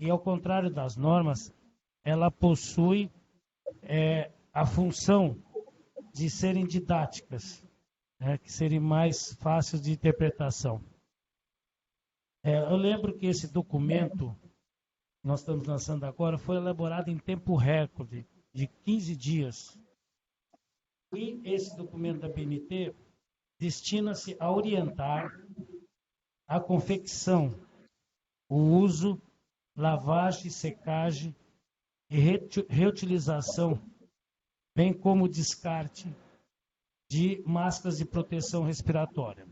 e ao contrário das normas, ela possui a função de serem didáticas, né, que serem mais fáceis de interpretação. Eu lembro que esse documento que nós estamos lançando agora foi elaborado em tempo recorde, de 15 dias. E esse documento da BNT destina-se a orientar a confecção, o uso, lavagem, secagem e reutilização, bem como o descarte de máscaras de proteção respiratória.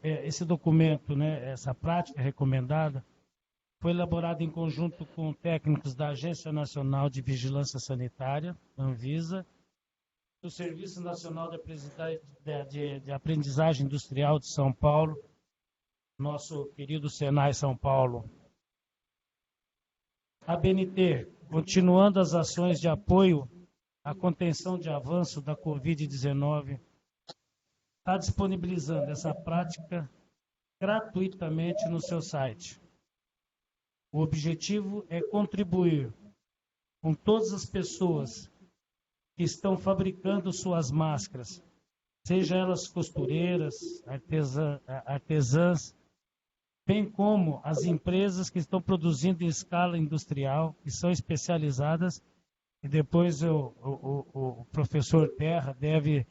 Esse documento, né, essa prática recomendada, foi elaborado em conjunto com técnicos da Agência Nacional de Vigilância Sanitária, Anvisa, do Serviço Nacional de Aprendizagem Industrial de São Paulo, nosso querido Senai São Paulo. A BNT, continuando as ações de apoio à contenção de avanço da Covid-19, está disponibilizando essa prática gratuitamente no seu site. O objetivo é contribuir com todas as pessoas que estão fabricando suas máscaras, seja elas costureiras, artesãs, bem como as empresas que estão produzindo em escala industrial, que são especializadas, e depois o professor Terra deve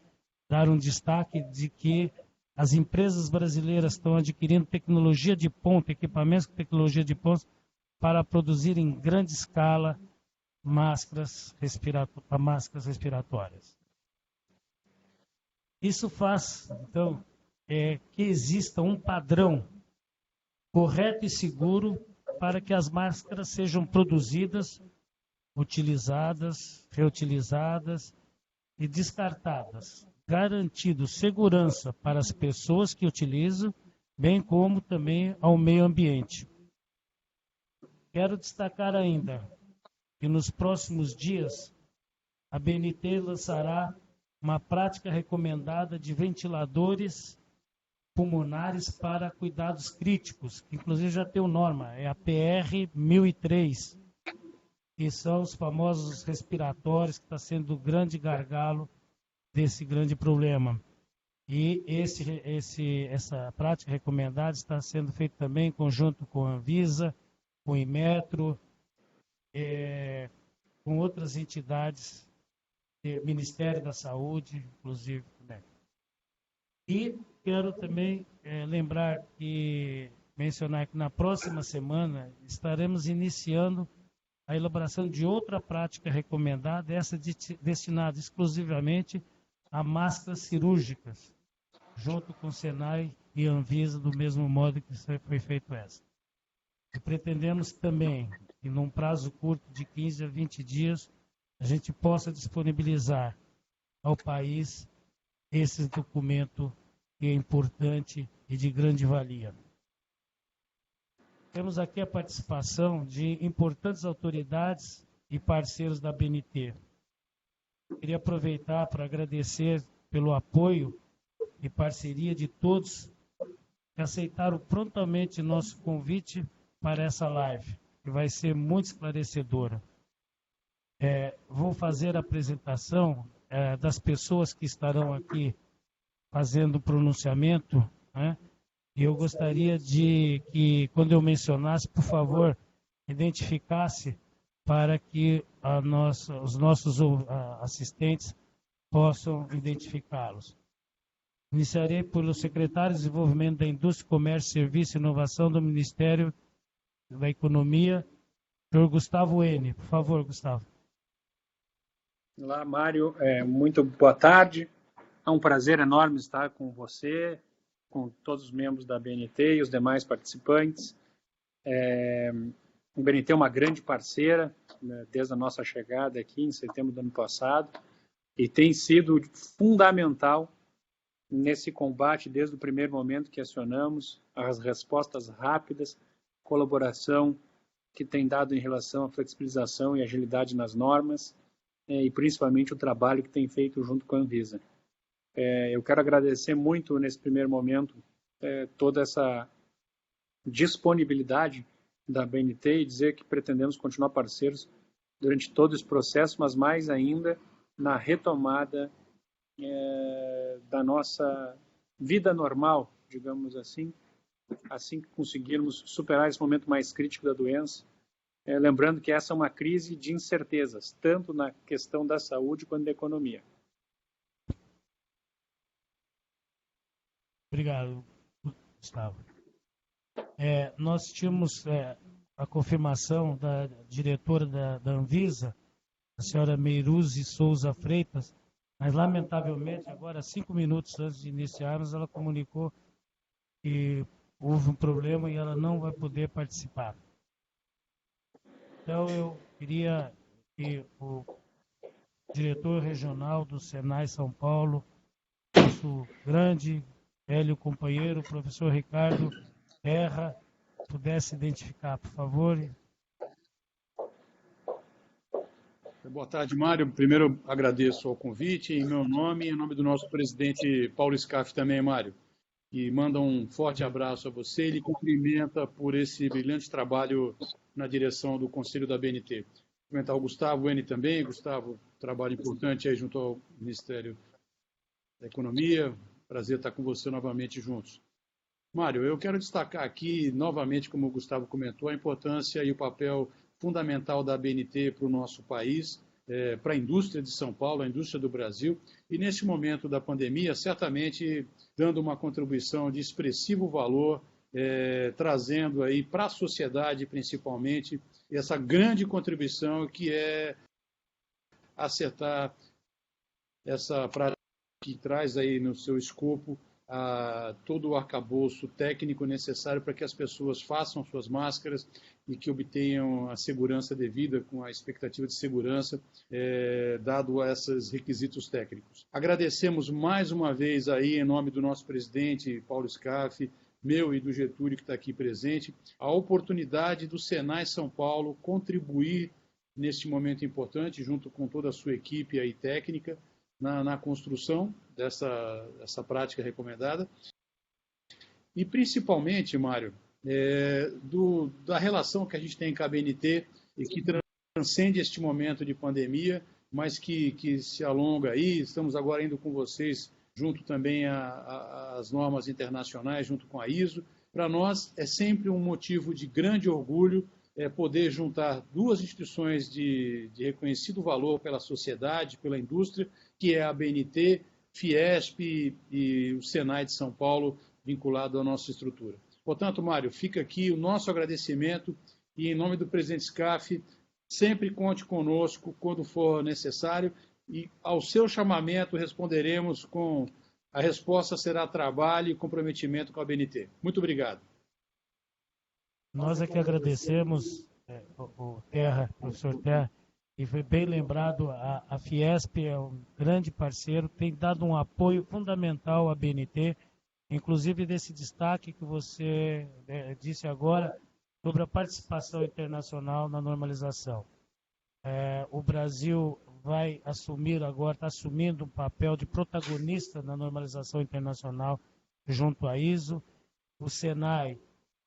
dar um destaque de que as empresas brasileiras estão adquirindo tecnologia de ponta, equipamentos com tecnologia de ponta, para produzir em grande escala máscaras respiratórias. Isso faz, então, que exista um padrão correto e seguro para que as máscaras sejam produzidas, utilizadas, reutilizadas e descartadas, garantindo segurança para as pessoas que utilizam, bem como também ao meio ambiente. Quero destacar ainda que nos próximos dias a BNT lançará uma prática recomendada de ventiladores pulmonares para cuidados críticos, que inclusive já tem norma, é a PR 1003, que são os famosos respiratórios, que está sendo o grande gargalo desse grande problema. E essa prática recomendada está sendo feita também em conjunto com a Anvisa, com o Inmetro, com outras entidades, Ministério da Saúde, inclusive. Né? E quero também mencionar que na próxima semana estaremos iniciando a elaboração de outra prática recomendada, essa destinada exclusivamente a máscaras cirúrgicas, junto com o Senai e a Anvisa, do mesmo modo que foi feito essa. E pretendemos também que, num prazo curto de 15 a 20 dias, a gente possa disponibilizar ao país esse documento que é importante e de grande valia. Temos aqui a participação de importantes autoridades e parceiros da BNT. Queria aproveitar para agradecer pelo apoio e parceria de todos que aceitaram prontamente nosso convite para essa live, que vai ser muito esclarecedora. Vou fazer a apresentação das pessoas que estarão aqui fazendo o pronunciamento, né? E eu gostaria de que, quando eu mencionasse, por favor, identificasse para que os nossos assistentes possam identificá-los. Iniciarei pelo secretário de Desenvolvimento da Indústria, Comércio, Serviço e Inovação do Ministério da Economia, senhor Gustavo N. Por favor, Gustavo. Olá, Mário. Muito boa tarde. É um prazer enorme estar com você, com todos os membros da BNT e os demais participantes. O BNT é uma grande parceira, né, desde a nossa chegada aqui em setembro do ano passado, e tem sido fundamental nesse combate desde o primeiro momento que acionamos, as respostas rápidas, colaboração que tem dado em relação à flexibilização e agilidade nas normas, e principalmente o trabalho que tem feito junto com a Anvisa. Eu quero agradecer muito nesse primeiro momento toda essa disponibilidade da BNT e dizer que pretendemos continuar parceiros durante todo esse processo, mas mais ainda na retomada da nossa vida normal, digamos assim que conseguirmos superar esse momento mais crítico da doença. Lembrando que essa é uma crise de incertezas, tanto na questão da saúde quanto da economia. Obrigado, Gustavo. Nós tínhamos a confirmação da diretora da Anvisa, a senhora Meiruzi Souza Freitas, mas, lamentavelmente, agora, 5 minutos antes de iniciarmos, ela comunicou que houve um problema e ela não vai poder participar. Então, eu queria que o diretor regional do Senai São Paulo, nosso grande, velho companheiro, o professor Ricardo Terra, pudesse identificar, por favor. Boa tarde, Mário. Primeiro, agradeço o convite em meu nome e em nome do nosso presidente Paulo Scaff também, Mário. E manda um forte abraço a você e lhe cumprimenta por esse brilhante trabalho na direção do Conselho da BNT. Cumprimentar o Gustavo N também. Gustavo, trabalho importante aí junto ao Ministério da Economia. Prazer estar com você novamente juntos. Mário, eu quero destacar aqui, novamente, como o Gustavo comentou, a importância e o papel fundamental da BNT para o nosso país, para a indústria de São Paulo, a indústria do Brasil, e neste momento da pandemia, certamente dando uma contribuição de expressivo valor, trazendo aí para a sociedade, principalmente, essa grande contribuição que é acertar essa prática que traz aí no seu escopo todo o arcabouço técnico necessário para que as pessoas façam suas máscaras e que obtenham a segurança devida, com a expectativa de segurança, dado a esses requisitos técnicos. Agradecemos mais uma vez aí, em nome do nosso presidente, Paulo Scaff, meu e do Getúlio, que está aqui presente, a oportunidade do Senai São Paulo contribuir neste momento importante, junto com toda a sua equipe aí técnica, na construção dessa prática recomendada. E, principalmente, Mário, da relação que a gente tem com a BNT e que transcende este momento de pandemia, mas que se alonga aí. Estamos agora indo com vocês, junto também às normas internacionais, junto com a ISO. Para nós, é sempre um motivo de grande orgulho poder juntar duas instituições de reconhecido valor pela sociedade, pela indústria, que é a BNT, Fiesp e o Senai de São Paulo, vinculado à nossa estrutura. Portanto, Mário, fica aqui o nosso agradecimento e, em nome do presidente Scaff, sempre conte conosco quando for necessário e, ao seu chamamento, responderemos com... A resposta será trabalho e comprometimento com a BNT. Muito obrigado. Nós é que agradecemos, o professor Terra, e foi bem lembrado, a Fiesp é um grande parceiro, tem dado um apoio fundamental à BNT, inclusive desse destaque que você disse agora, sobre a participação internacional na normalização. O Brasil vai assumir agora, está assumindo um papel de protagonista na normalização internacional junto à ISO. O Senai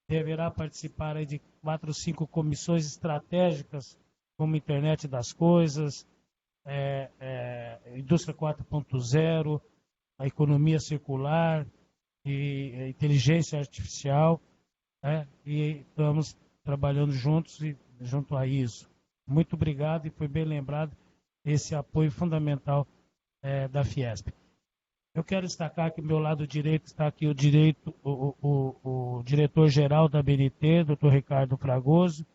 deverá participar aí de 4 ou 5 comissões estratégicas, como Internet das Coisas, Indústria 4.0, a economia circular e a inteligência artificial, e estamos trabalhando juntos e junto a isso. Muito obrigado, e foi bem lembrado esse apoio fundamental da Fiesp. Eu quero destacar que do meu lado direito está aqui o diretor-geral da BNT, Dr. Ricardo Fragoso.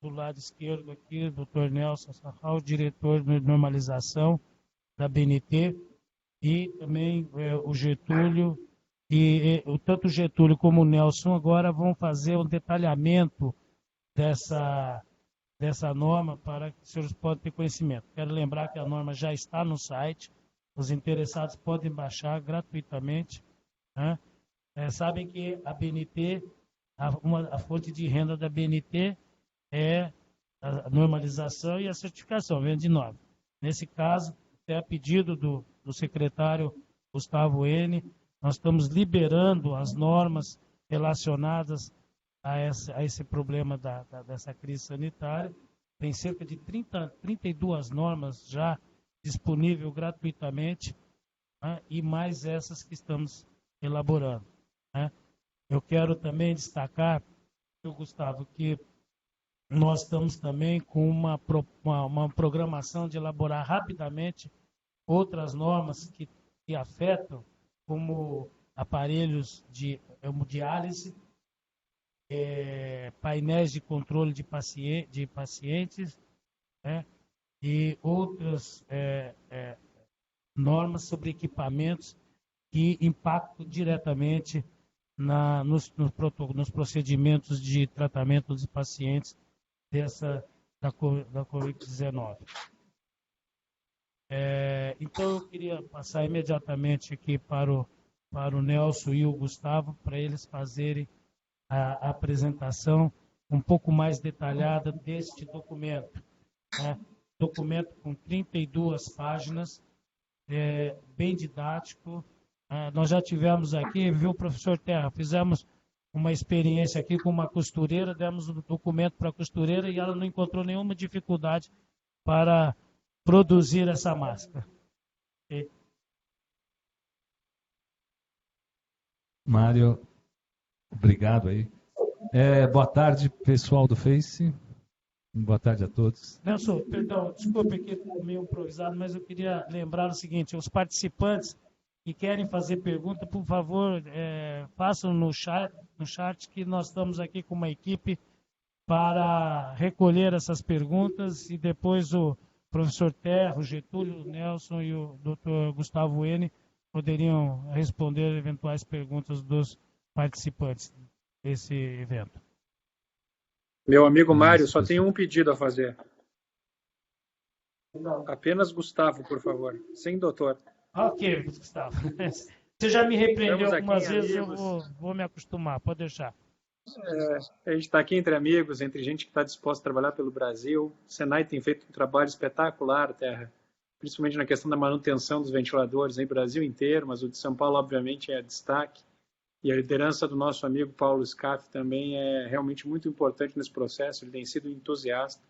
Do lado esquerdo aqui, o Dr. Nelson Sahal, diretor de normalização da BNT. E também o Getúlio. E tanto o Getúlio como o Nelson agora vão fazer um detalhamento dessa norma para que os senhores possam ter conhecimento. Quero lembrar que a norma já está no site. Os interessados podem baixar gratuitamente. Sabem que a BNT, a fonte de renda da BNT é a normalização e a certificação, venda de norma. Nesse caso, até a pedido do secretário Gustavo N., nós estamos liberando as normas relacionadas a esse problema dessa crise sanitária. Tem cerca de 32 normas já disponíveis gratuitamente, né, e mais essas que estamos elaborando, né. Eu quero também destacar, Gustavo, que nós estamos também com uma programação de elaborar rapidamente outras normas que afetam, como aparelhos de hemodiálise, painéis de controle de pacientes, né, e outras normas sobre equipamentos que impactam diretamente nos procedimentos de tratamento dos pacientes da Covid-19. Então, eu queria passar imediatamente aqui para o Nelson e o Gustavo, para eles fazerem a apresentação um pouco mais detalhada deste documento, né? Documento com 32 páginas, bem didático. Nós já tivemos aqui, viu, professor Terra, fizemos uma experiência aqui com uma costureira, demos o documento para a costureira e ela não encontrou nenhuma dificuldade para produzir essa máscara. Mário, obrigado aí. Boa tarde, pessoal do Face. Boa tarde a todos. Nelson, perdão, desculpe que estou meio improvisado, mas eu queria lembrar o seguinte: os participantes que querem fazer pergunta, por favor, façam no chat que nós estamos aqui com uma equipe para recolher essas perguntas e depois o professor Terra, o Getúlio, o Nelson e o Dr. Gustavo N poderiam responder eventuais perguntas dos participantes desse evento. Meu amigo Mário, só tenho um pedido a fazer. Apenas Gustavo, por favor, sem doutor. Ok, Gustavo. Você já me repreendeu algumas vezes, eu vou me acostumar, pode deixar. A gente está aqui entre amigos, entre gente que está disposta a trabalhar pelo Brasil. O Senai tem feito um trabalho espetacular, Terra, principalmente na questão da manutenção dos ventiladores no Brasil inteiro, mas o de São Paulo, obviamente, é destaque. E a liderança do nosso amigo Paulo Scaff também é realmente muito importante nesse processo, ele tem sido um entusiasta.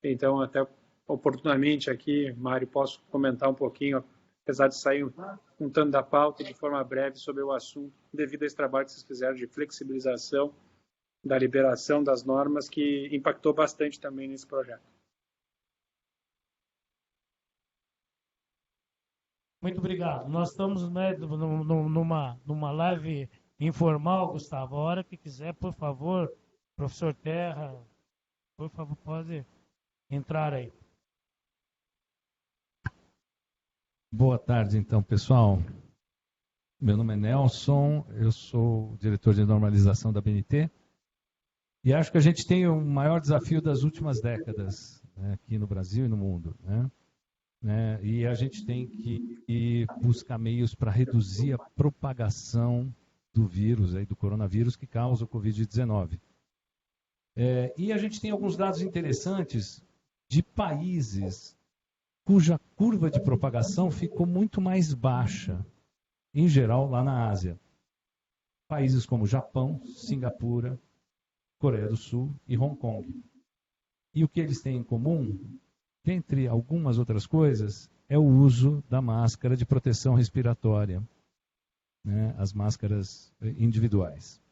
Então, até oportunamente aqui, Mário, posso comentar um pouquinho, apesar de sair um tanto da pauta de forma breve sobre o assunto, devido a esse trabalho que vocês fizeram de flexibilização da liberação das normas, que impactou bastante também nesse projeto. Muito obrigado. Nós estamos, né, numa live informal, Gustavo. A hora que quiser, por favor, professor Terra, por favor, pode entrar aí. Boa tarde, então, pessoal. Meu nome é Nelson, eu sou diretor de normalização da BNT e acho que a gente tem o maior desafio das últimas décadas, né, aqui no Brasil e no mundo, né? E a gente tem que buscar meios para reduzir a propagação do vírus, do coronavírus que causa o Covid-19. E a gente tem alguns dados interessantes de países cuja curva de propagação ficou muito mais baixa, em geral lá na Ásia. Países como Japão, Singapura, Coreia do Sul e Hong Kong. E o que eles têm em comum, dentre algumas outras coisas, é o uso da máscara de proteção respiratória, né, as máscaras individuais.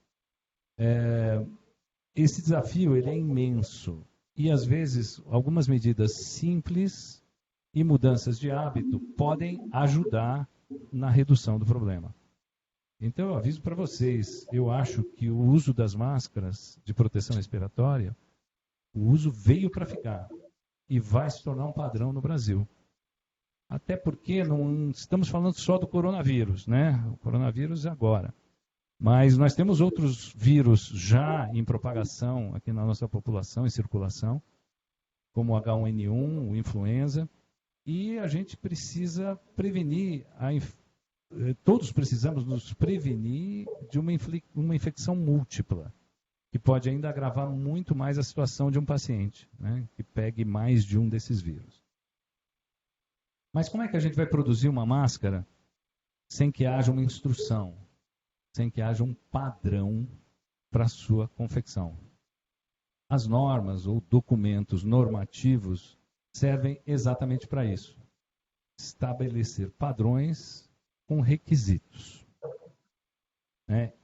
Esse desafio ele é imenso e, às vezes, algumas medidas simples e mudanças de hábito podem ajudar na redução do problema. Então, eu aviso para vocês, eu acho que o uso das máscaras de proteção respiratória, o uso veio para ficar. E vai se tornar um padrão no Brasil. Até porque não estamos falando só do coronavírus, né? O coronavírus é agora. Mas nós temos outros vírus já em propagação aqui na nossa população, em circulação, como o H1N1, o influenza, e a gente precisa prevenir, todos precisamos nos prevenir de uma infecção múltipla, que pode ainda agravar muito mais a situação de um paciente, né, que pegue mais de um desses vírus. Mas como é que a gente vai produzir uma máscara sem que haja uma instrução, sem que haja um padrão para a sua confecção. As normas ou documentos normativos servem exatamente para isso. Estabelecer padrões com requisitos.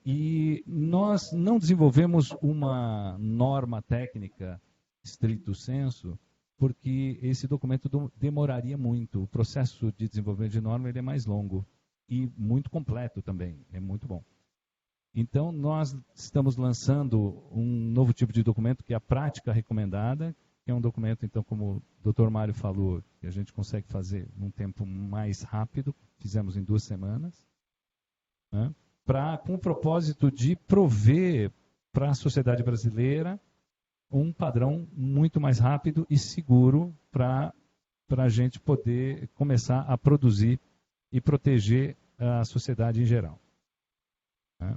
E nós não desenvolvemos uma norma técnica stricto sensu, porque esse documento demoraria muito. O processo de desenvolvimento de norma ele é mais longo e muito completo também, é muito bom. Então, nós estamos lançando um novo tipo de documento, que é a prática recomendada, que é um documento, então, como o Dr. Mário falou, que a gente consegue fazer num tempo mais rápido, fizemos em 2 semanas, né, com o propósito de prover para a sociedade brasileira um padrão muito mais rápido e seguro para a gente poder começar a produzir e proteger a sociedade em geral. Né?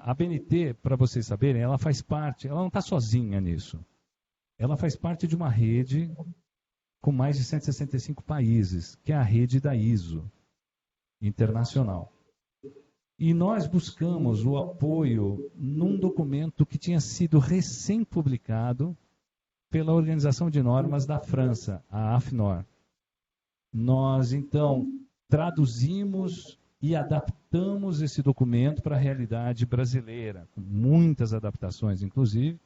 A BNT, para vocês saberem, ela faz parte, ela não está sozinha nisso. Ela faz parte de uma rede com mais de 165 países, que é a rede da ISO internacional. E nós buscamos o apoio num documento que tinha sido recém-publicado pela Organização de Normas da França, a AFNOR. Nós, então, traduzimos e adaptamos esse documento para a realidade brasileira, com muitas adaptações, inclusive,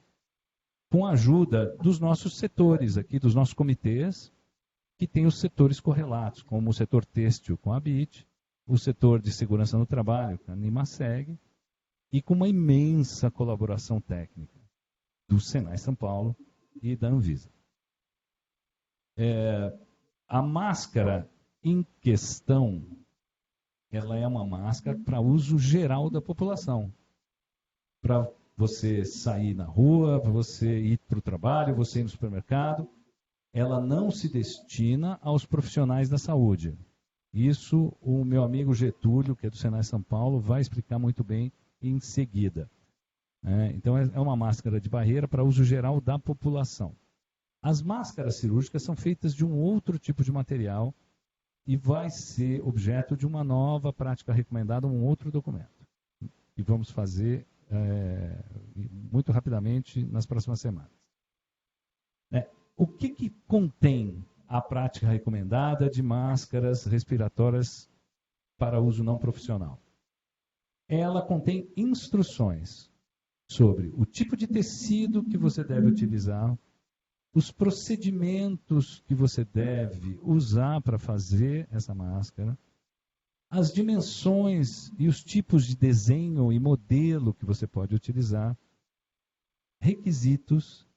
com a ajuda dos nossos setores aqui, dos nossos comitês, que tem os setores correlatos, como o setor têxtil com a BIT, o setor de segurança no trabalho, com a NIMASEG, e com uma imensa colaboração técnica do Senai São Paulo e da Anvisa. A máscara em questão, ela é uma máscara para uso geral da população. Para você sair na rua, para você ir para o trabalho, você ir no supermercado. Ela não se destina aos profissionais da saúde. Isso o meu amigo Getúlio, que é do Senai São Paulo, vai explicar muito bem em seguida. Então, é uma máscara de barreira para uso geral da população. As máscaras cirúrgicas são feitas de um outro tipo de material e vai ser objeto de uma nova prática recomendada, um outro documento. E vamos fazer muito rapidamente nas próximas semanas. O que contém a prática recomendada de máscaras respiratórias para uso não profissional? Ela contém instruções sobre o tipo de tecido que você deve utilizar, os procedimentos que você deve usar para fazer essa máscara, as dimensões e os tipos de desenho e modelo que você pode utilizar, requisitos,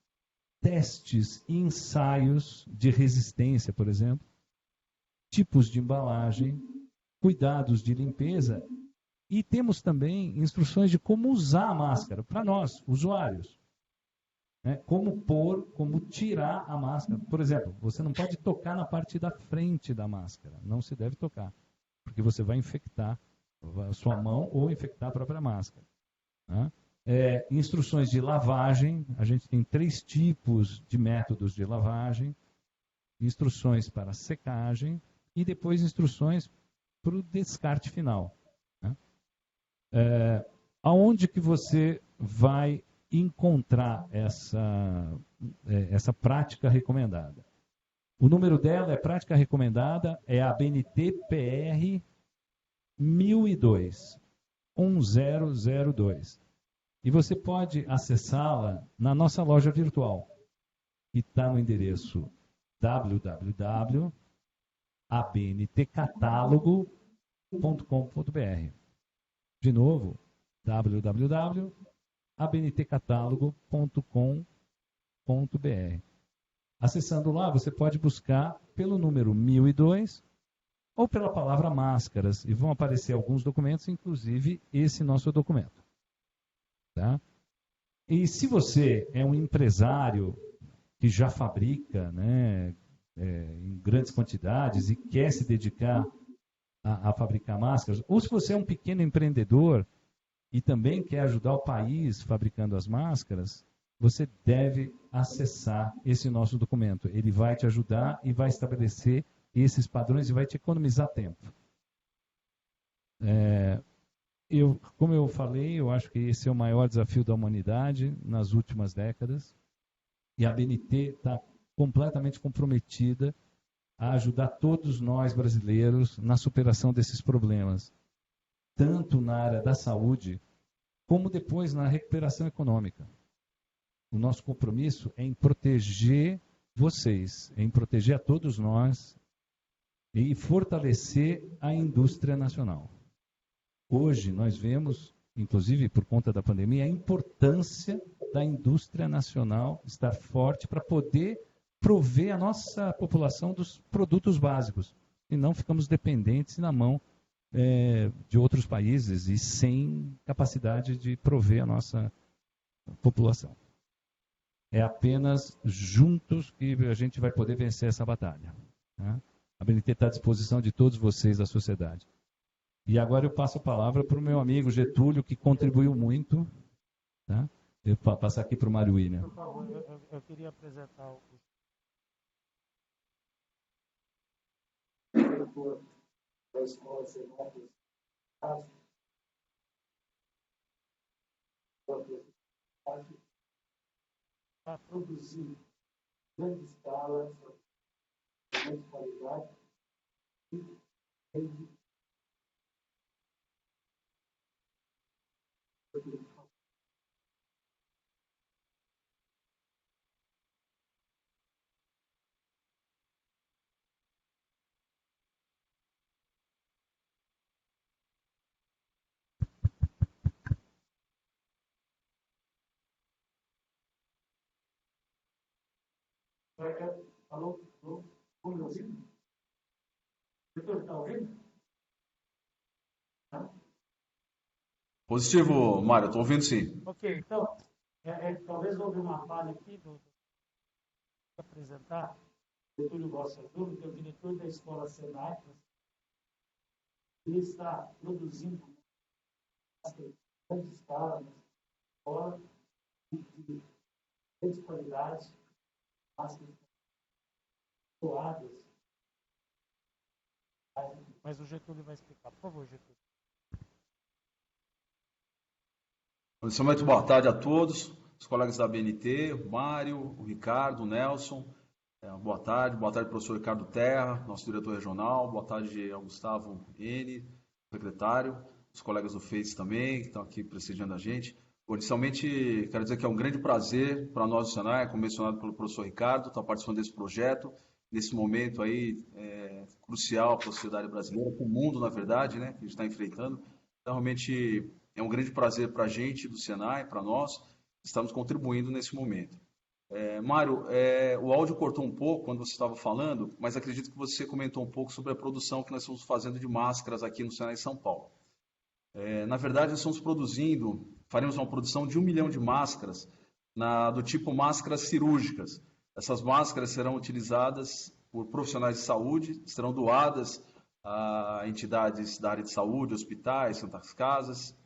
testes e ensaios de resistência, por exemplo, tipos de embalagem, cuidados de limpeza, e temos também instruções de como usar a máscara para nós, usuários. Como pôr, como tirar a máscara. Por exemplo, você não pode tocar na parte da frente da máscara, não se deve tocar, porque você vai infectar a sua mão ou infectar a própria máscara. Instruções de lavagem, a gente tem 3 tipos de métodos de lavagem, instruções para secagem e depois instruções para o descarte final. Aonde que você vai encontrar essa prática recomendada? O número dela é prática recomendada, é a BNT-PR 1002. E você pode acessá-la na nossa loja virtual, que está no endereço www.abntcatálogo.com.br. De novo, www.abntcatálogo.com.br. Acessando lá, você pode buscar pelo número 1002 ou pela palavra máscaras, e vão aparecer alguns documentos, inclusive esse nosso documento. Tá? E se você é um empresário que já fabrica em grandes quantidades e quer se dedicar a fabricar máscaras, ou se você é um pequeno empreendedor e também quer ajudar o país fabricando as máscaras, você deve acessar esse nosso documento. Ele vai te ajudar e vai estabelecer esses padrões e vai te economizar tempo. Como eu falei, eu acho que esse é o maior desafio da humanidade nas últimas décadas. E a ABNT está completamente comprometida a ajudar todos nós brasileiros na superação desses problemas, tanto na área da saúde, como depois na recuperação econômica. O nosso compromisso é em proteger vocês, em proteger a todos nós e fortalecer a indústria nacional. Hoje nós vemos, inclusive por conta da pandemia, a importância da indústria nacional estar forte para poder prover a nossa população dos produtos básicos. E não ficamos dependentes na mão de outros países e sem capacidade de prover a nossa população. É apenas juntos que a gente vai poder vencer essa batalha. Né? A ABNT está à disposição de todos vocês da sociedade. E agora eu passo a palavra para o meu amigo Getúlio, que contribuiu muito. Tá? Eu vou passar aqui para o Mário William. Por favor, eu queria apresentar o... da escola Senai, para produzir grande escala, grande qualidade e alô, estão me ouvindo? Está ouvindo? Positivo, Mário, estou ouvindo sim. Ok, então, talvez houve uma falha aqui do apresentar. O Túlio Bossa Júnior, que é o diretor da escola Senai. Ele está produzindo grande escala na escola de grande qualidade, máscaras doadas. Mas o Getúlio vai explicar. Por favor, Getúlio. Muito boa tarde a todos, os colegas da ABNT, o Mário, o Ricardo, o Nelson. Boa tarde, professor Ricardo Terra, nosso diretor regional. Boa tarde ao Gustavo N, secretário, os colegas do FACE também, que estão aqui prestigiando a gente. Inicialmente, quero dizer que é um grande prazer para nós do Senai, como mencionado pelo professor Ricardo, estar participando desse projeto, nesse momento aí crucial para a sociedade brasileira, para o mundo, na verdade, né, que a gente está enfrentando. Então, realmente, é um grande prazer para a gente do Senai, para nós, estamos contribuindo nesse momento. Mário, o áudio cortou um pouco quando você estava falando, mas acredito que você comentou um pouco sobre a produção que nós estamos fazendo de máscaras aqui no Senai São Paulo. Na verdade, nós estamos faremos uma produção de 1 milhão de máscaras do tipo máscaras cirúrgicas. Essas máscaras serão utilizadas por profissionais de saúde, serão doadas a entidades da área de saúde, hospitais, santas casas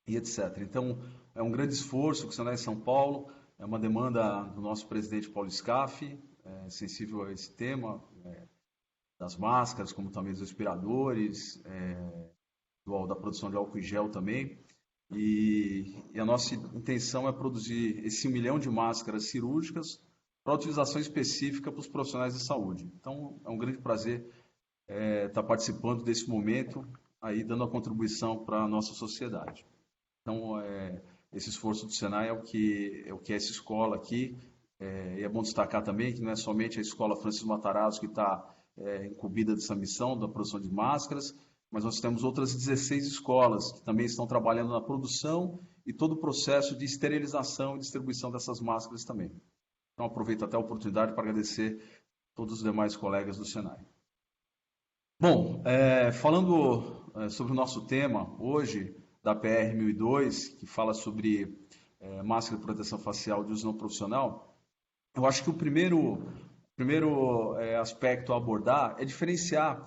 e etc. Então, é um grande esforço que o Senai São Paulo, é uma demanda do nosso presidente Paulo Scaff, sensível a esse tema, das máscaras, como também dos respiradores, da produção de álcool em gel também. E a nossa intenção é produzir esse 1 milhão de máscaras cirúrgicas para utilização específica para os profissionais de saúde. Então, é um grande prazer estar participando desse momento, aí dando a contribuição para a nossa sociedade. Então, esse esforço do Senai é o que é essa escola aqui. E é bom destacar também que não é somente a escola Francisco Matarazzo que está incumbida dessa missão da produção de máscaras, mas nós temos outras 16 escolas que também estão trabalhando na produção e todo o processo de esterilização e distribuição dessas máscaras também. Então, aproveito até a oportunidade para agradecer a todos os demais colegas do Senai. Bom, falando sobre o nosso tema hoje, da PR 1002, que fala sobre máscara de proteção facial de uso não profissional, eu acho que o primeiro aspecto a abordar é diferenciar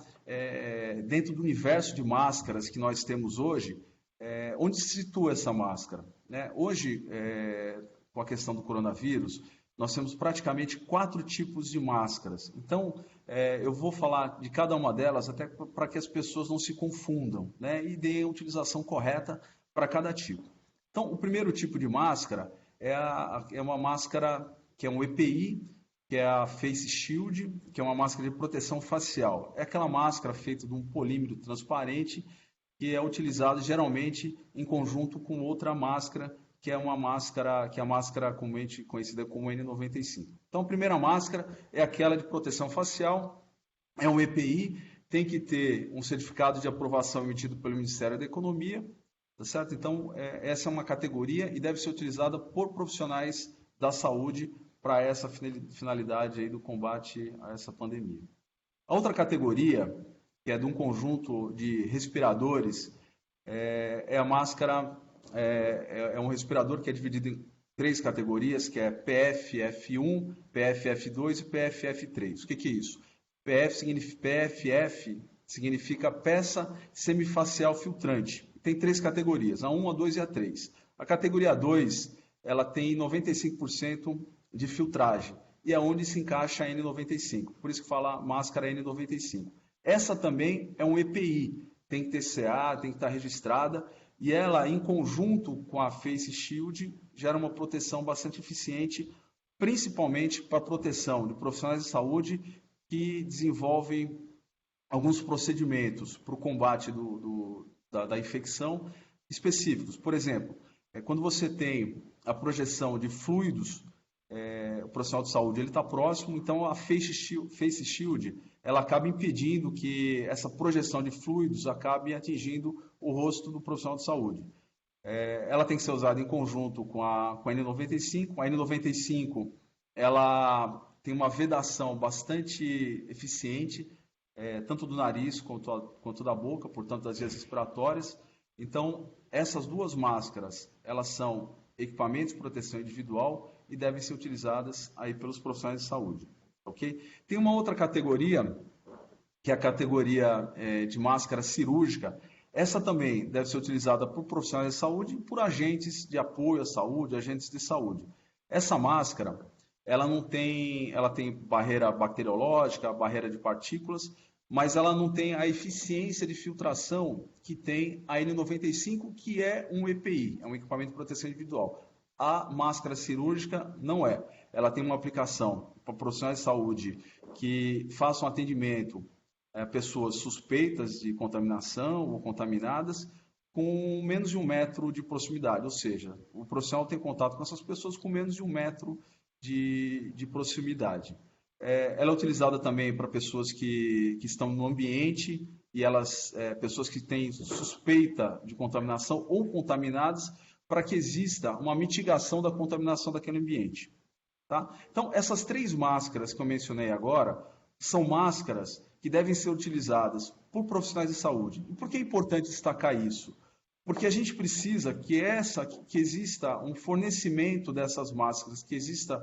dentro do universo de máscaras que nós temos hoje, onde se situa essa máscara. Né? Hoje, com a questão do coronavírus, nós temos praticamente 4 tipos de máscaras. Então, eu vou falar de cada uma delas até para que as pessoas não se confundam, né, e deem a utilização correta para cada tipo. Então, o primeiro tipo de máscara é uma máscara que é um EPI, que é a Face Shield, que é uma máscara de proteção facial. É aquela máscara feita de um polímero transparente que é utilizada geralmente em conjunto com outra máscara, que é a máscara comumente conhecida como N95. Então, a primeira máscara é aquela de proteção facial, é um EPI, tem que ter um certificado de aprovação emitido pelo Ministério da Economia, tá certo? Então, essa é uma categoria e deve ser utilizada por profissionais da saúde para essa finalidade aí do combate a essa pandemia. A outra categoria, que é de um conjunto de respiradores, é a máscara, é um respirador que é dividido em 3 categorias, que é PFF1, PFF2 e PFF3. O que é isso? PFF significa peça semifacial filtrante. Tem 3 categorias, a 1, a 2 e a 3. A categoria 2, ela tem 95% de filtragem, e é onde se encaixa a N95, por isso que fala máscara N95. Essa também é um EPI, tem que ter CA, tem que estar registrada, e ela, em conjunto com a Face Shield, gera uma proteção bastante eficiente, principalmente para a proteção de profissionais de saúde que desenvolvem alguns procedimentos para o combate da infecção específicos. Por exemplo, quando você tem a projeção de fluidos, o profissional de saúde está próximo, então a Face Shield ela acaba impedindo que essa projeção de fluidos acabe atingindo o rosto do profissional de saúde. Ela tem que ser usada em conjunto com a N95. A N95 ela tem uma vedação bastante eficiente, tanto do nariz quanto da boca, portanto das vias respiratórias. Então, essas 2 máscaras, elas são equipamentos de proteção individual e devem ser utilizadas aí pelos profissionais de saúde. Okay? Tem uma outra categoria, que é a categoria de máscara cirúrgica. Essa também deve ser utilizada por profissionais de saúde e por agentes de apoio à saúde, agentes de saúde. Essa máscara, ela tem barreira bacteriológica, barreira de partículas, mas ela não tem a eficiência de filtração que tem a N95, que é um EPI, é um equipamento de proteção individual. A máscara cirúrgica não é. Ela tem uma aplicação para profissionais de saúde que façam atendimento a pessoas suspeitas de contaminação ou contaminadas com menos de 1 metro de proximidade, ou seja, o profissional tem contato com essas pessoas com menos de 1 metro de proximidade. Ela é utilizada também para pessoas que estão no ambiente e pessoas que têm suspeita de contaminação ou contaminadas, para que exista uma mitigação da contaminação daquele ambiente. Tá? Então, essas 3 máscaras que eu mencionei agora são máscaras que devem ser utilizadas por profissionais de saúde. E por que é importante destacar isso? Porque a gente precisa que exista um fornecimento dessas máscaras, que exista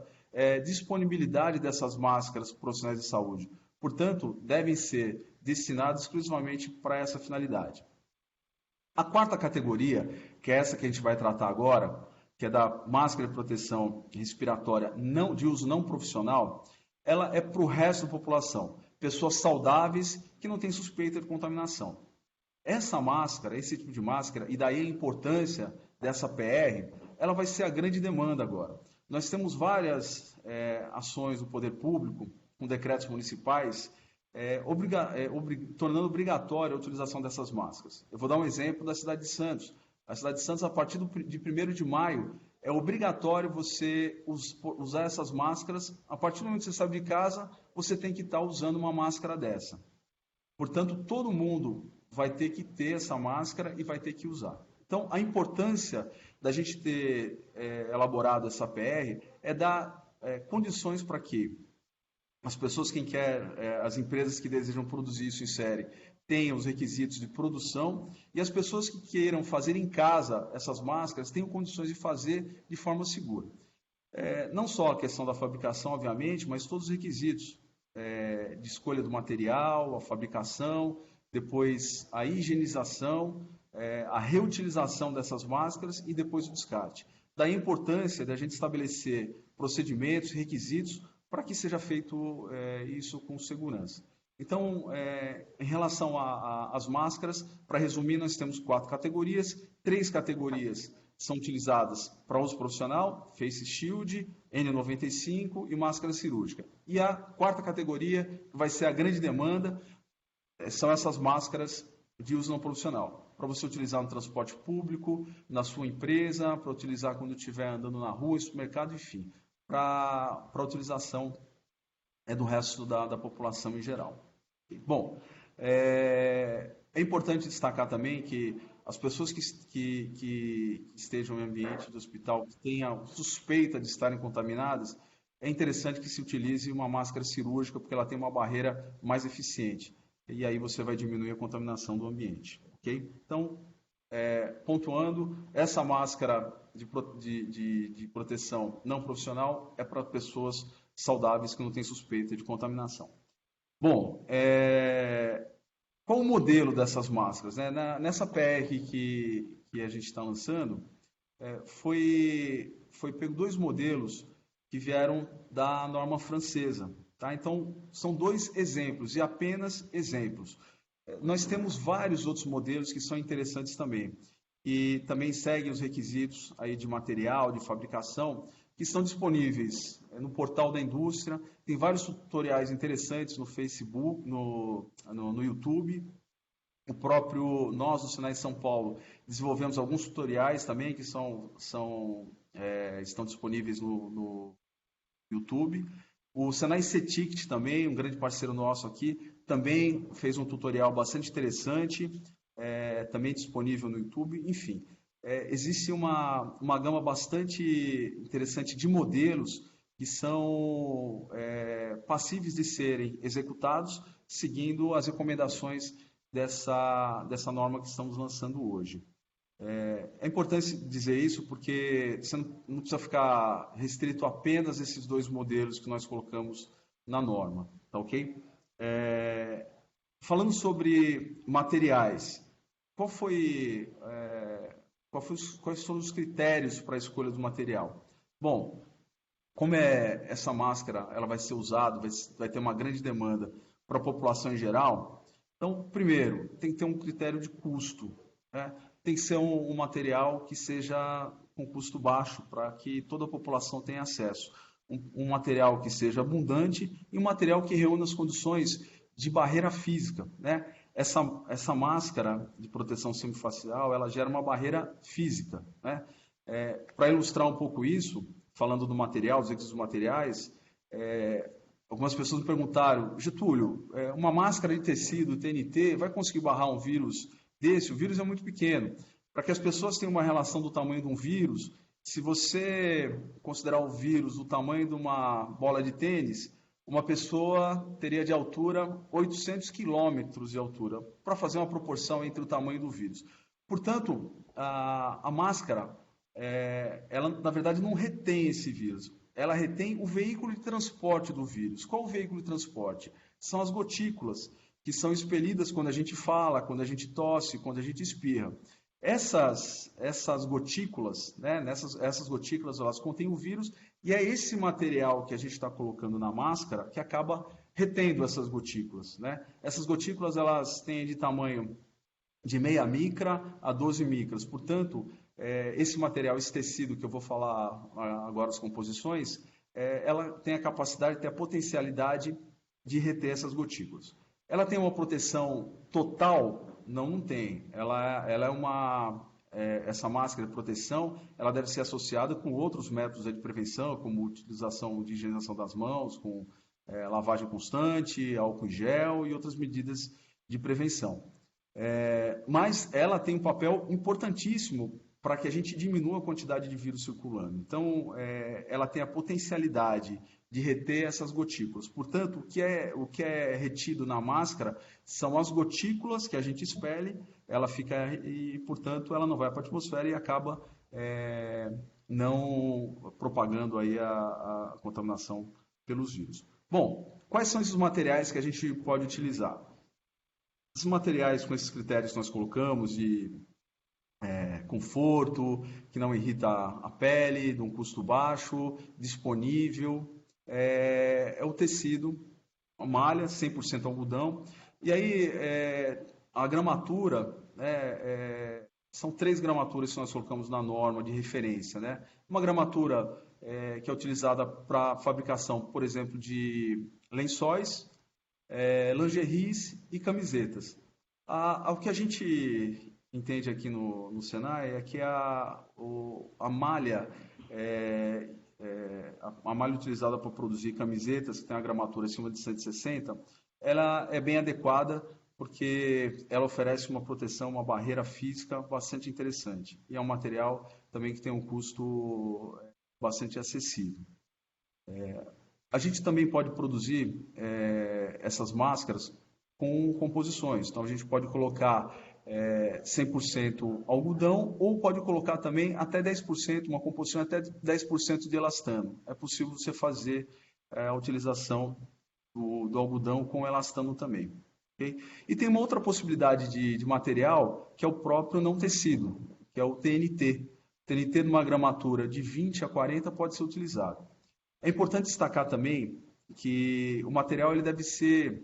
disponibilidade dessas máscaras para profissionais de saúde. Portanto, devem ser destinadas exclusivamente para essa finalidade. A 4ª categoria, que é essa que a gente vai tratar agora, que é da máscara de proteção respiratória de uso não profissional, ela é para o resto da população, pessoas saudáveis que não têm suspeita de contaminação. Essa máscara, esse tipo de máscara, e daí a importância dessa PR, ela vai ser a grande demanda agora. Nós temos várias ações do poder público, com decretos municipais, tornando obrigatória a utilização dessas máscaras. Eu vou dar um exemplo da cidade de Santos. A cidade de Santos, a partir de 1º de maio, é obrigatório você usar essas máscaras. A partir do momento que você sai de casa, você tem que estar usando uma máscara dessa. Portanto, todo mundo vai ter que ter essa máscara e vai ter que usar. Então, a importância da gente ter elaborado essa PR é dar condições para que as pessoas, as empresas que desejam produzir isso em série, tenham os requisitos de produção, e as pessoas que queiram fazer em casa essas máscaras tenham condições de fazer de forma segura. Não só a questão da fabricação, obviamente, mas todos os requisitos de escolha do material, a fabricação, depois a higienização, a reutilização dessas máscaras e depois o descarte. Daí a importância da gente estabelecer procedimentos, requisitos, para que seja feito isso com segurança. Então, em relação às máscaras, para resumir, nós temos 4 categorias. 3 categorias são utilizadas para uso profissional, Face Shield, N95 e máscara cirúrgica. E a 4ª categoria, que vai ser a grande demanda, são essas máscaras de uso não profissional, para você utilizar no transporte público, na sua empresa, para utilizar quando estiver andando na rua, no supermercado, enfim, para utilização do resto da população em geral. Bom, é importante destacar também que as pessoas que estejam em ambiente do hospital, que tenham suspeita de estarem contaminadas, é interessante que se utilize uma máscara cirúrgica, porque ela tem uma barreira mais eficiente. E aí você vai diminuir a contaminação do ambiente. Okay? Então, pontuando, essa máscara de proteção não profissional é para pessoas saudáveis que não têm suspeita de contaminação. Bom, qual o modelo dessas máscaras? Né? Nessa PR que a gente está lançando, foi pego 2 modelos que vieram da norma francesa. Tá? Então, são 2 exemplos, e apenas exemplos. Nós temos vários outros modelos que são interessantes também, e também seguem os requisitos aí de material, de fabricação, que estão disponíveis no portal da indústria. Tem vários tutoriais interessantes no Facebook, no YouTube. O próprio, nós do Senai São Paulo, desenvolvemos alguns tutoriais também que estão disponíveis no YouTube. O Senai CETICT também, um grande parceiro nosso aqui, também fez um tutorial bastante interessante, também disponível no YouTube. Enfim, existe uma gama bastante interessante de modelos que são passíveis de serem executados seguindo as recomendações dessa norma que estamos lançando hoje. É importante dizer isso porque você não precisa ficar restrito apenas a esses 2 modelos que nós colocamos na norma, tá ok? Falando sobre materiais, quais foram os critérios para a escolha do material? Bom, como essa máscara ela vai ser usada, vai ter uma grande demanda para a população em geral, então, primeiro, tem que ter um critério de custo, né? Tem que ser um material que seja com custo baixo, para que toda a população tenha acesso. Um material que seja abundante e um material que reúna as condições de barreira física, né? Essa máscara de proteção semifacial, ela gera uma barreira física, né? Para ilustrar um pouco isso, falando do material, dos requisitos materiais, algumas pessoas me perguntaram: Getúlio, uma máscara de tecido TNT vai conseguir barrar um vírus desse? O vírus é muito pequeno. Para que as pessoas tenham uma relação do tamanho de um vírus, se você considerar o vírus do tamanho de uma bola de tênis, uma pessoa teria de altura 800 quilômetros de altura, para fazer uma proporção entre o tamanho do vírus. Portanto, a máscara, ela na verdade não retém esse vírus, ela retém o veículo de transporte do vírus. Qual o veículo de transporte? São as gotículas, que são expelidas quando a gente fala, quando a gente tosse, quando a gente espirra. Essas gotículas, né, essas gotículas, elas contêm o vírus, e é esse material que a gente está colocando na máscara que acaba retendo essas gotículas, né? Essas gotículas, elas têm de tamanho de meia micra a 12 micras. Portanto, esse material, esse tecido que eu vou falar agora as composições, ela tem a capacidade, tem a potencialidade de reter essas gotículas. Ela tem uma proteção total? Não tem. Ela é essa máscara de proteção, ela deve ser associada com outros métodos de prevenção, como utilização de higienização das mãos, com lavagem constante, álcool em gel e outras medidas de prevenção. Mas ela tem um papel importantíssimo para que a gente diminua a quantidade de vírus circulando. Então, ela tem a potencialidade de reter essas gotículas. Portanto, o que é retido na máscara são as gotículas que a gente expele, ela fica e, portanto, ela não vai para a atmosfera e acaba não propagando aí a contaminação pelos vírus. Bom, quais são esses materiais que a gente pode utilizar? Esses materiais com esses critérios que nós colocamos conforto, que não irrita a pele, de um custo baixo, disponível. É o tecido, a malha, 100% algodão. E aí, a gramatura, são 3 gramaturas que nós colocamos na norma de referência, né? Uma gramatura que é utilizada para fabricação, por exemplo, de lençóis, lingeries e camisetas. O que a gente entende aqui no Senai é que a malha, a malha utilizada para produzir camisetas, que tem uma gramatura acima de 160, ela é bem adequada porque ela oferece uma proteção, uma barreira física bastante interessante. E é um material também que tem um custo bastante acessível. A gente também pode produzir essas máscaras com composições. Então, a gente pode colocar 100% algodão ou pode colocar também até 10%, uma composição até 10% de elastano. É possível você fazer a utilização do algodão com elastano também. Okay? E tem uma outra possibilidade de material, que é o próprio não tecido, que é o TNT. TNT numa gramatura de 20 a 40 pode ser utilizado. É importante destacar também que o material ele deve ser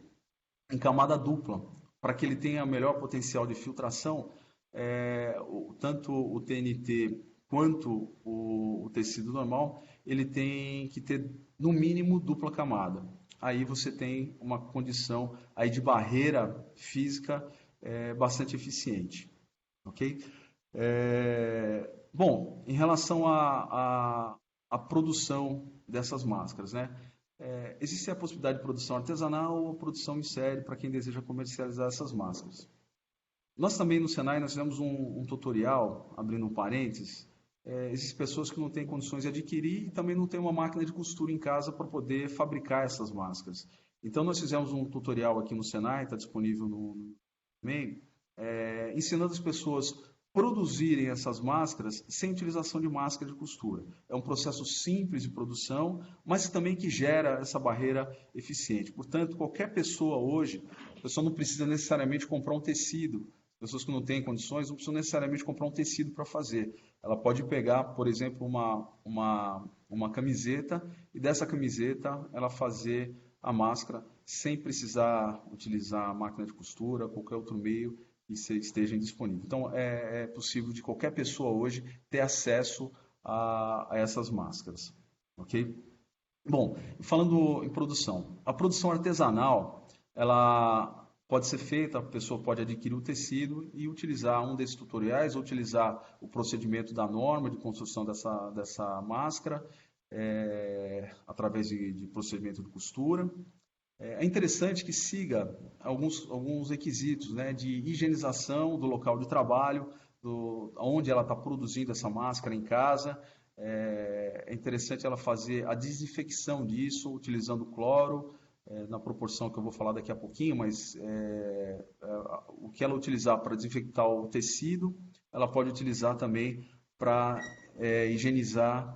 em camada dupla, para que ele tenha melhor potencial de filtração, tanto o TNT quanto o tecido normal, ele tem que ter no mínimo dupla camada. Aí você tem uma condição aí de barreira física bastante eficiente. Ok? Bom, em relação à produção dessas máscaras, né? Existe a possibilidade de produção artesanal ou produção em série para quem deseja comercializar essas máscaras. Nós também no Senai nós fizemos um tutorial, abrindo um parênteses. Existem pessoas que não têm condições de adquirir e também não têm uma máquina de costura em casa para poder fabricar essas máscaras. Então nós fizemos um tutorial aqui no Senai, está disponível no e-mail, ensinando as pessoas produzirem essas máscaras sem utilização de máscara de costura. É um processo simples de produção, mas também que gera essa barreira eficiente. Portanto, qualquer pessoa hoje, a pessoa não precisa necessariamente comprar um tecido. Pessoas que não têm condições não precisam necessariamente comprar um tecido para fazer. Ela pode pegar, por exemplo, uma camiseta e dessa camiseta ela fazer a máscara sem precisar utilizar a máquina de costura, qualquer outro meio que esteja disponível. Então, é possível de qualquer pessoa hoje ter acesso a essas máscaras. Ok? Bom, falando em produção. A produção artesanal, ela pode ser feita, a pessoa pode adquirir o tecido e utilizar um desses tutoriais, ou utilizar o procedimento da norma de construção dessa máscara, através de procedimento de costura. É interessante que siga alguns requisitos, né, de higienização do local de trabalho, onde ela está produzindo essa máscara em casa. É interessante ela fazer a desinfecção disso, utilizando cloro, na proporção que eu vou falar daqui a pouquinho, mas o que ela utilizar para desinfectar o tecido, ela pode utilizar também para higienizar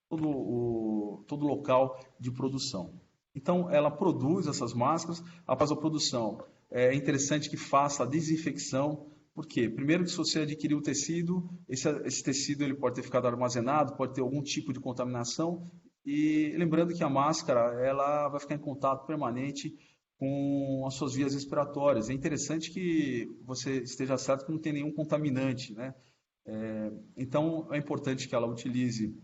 todo o local de produção. Então, ela produz essas máscaras. Após a produção, é interessante que faça a desinfecção. Por quê? Primeiro, que se você adquirir o tecido, esse tecido ele pode ter ficado armazenado, pode ter algum tipo de contaminação. E lembrando que a máscara ela vai ficar em contato permanente com as suas vias respiratórias. É interessante que você esteja certo que não tem nenhum contaminante, né? Então, é importante que ela utilize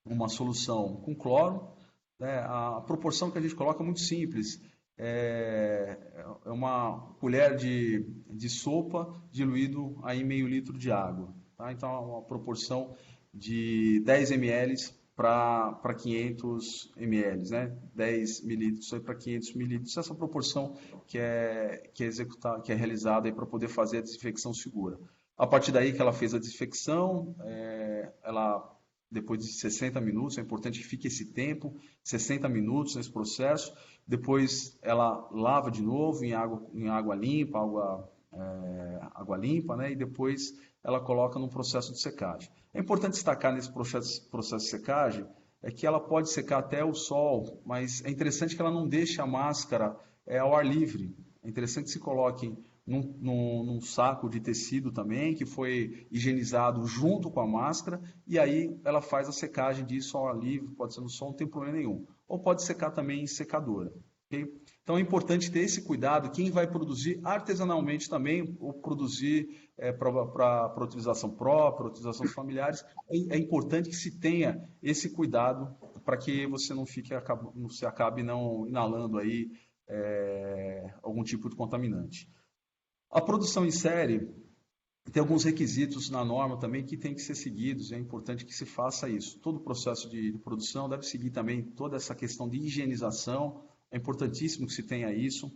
uma solução com cloro. A proporção que a gente coloca é muito simples. É uma colher de sopa diluído em meio litro de água. Tá? Então, é uma proporção de 10 ml para 500 ml, né? 10 mililitros para 500 mililitros. Essa proporção que é realizada para poder fazer a desinfecção segura. A partir daí que ela fez a desinfecção, depois de 60 minutos, é importante que fique esse tempo, 60 minutos nesse processo. Depois ela lava de novo em água limpa, água limpa, né? E depois ela coloca no processo de secagem. É importante destacar nesse processo de secagem que ela pode secar até o sol, mas é interessante que ela não deixe a máscara ao ar livre. É interessante que se coloquem num saco de tecido também, que foi higienizado junto com a máscara, e aí ela faz a secagem disso ao ar livre, pode ser no sol, não tem problema nenhum. Ou pode secar também em secadora. Okay? Então é importante ter esse cuidado, quem vai produzir artesanalmente também, ou produzir para utilização própria, utilização dos familiares, é importante que se tenha esse cuidado para que você não acabe não inalando aí algum tipo de contaminante. A produção em série tem alguns requisitos na norma também que tem que ser seguidos, é importante que se faça isso. Todo o processo de produção deve seguir também toda essa questão de higienização, é importantíssimo que se tenha isso.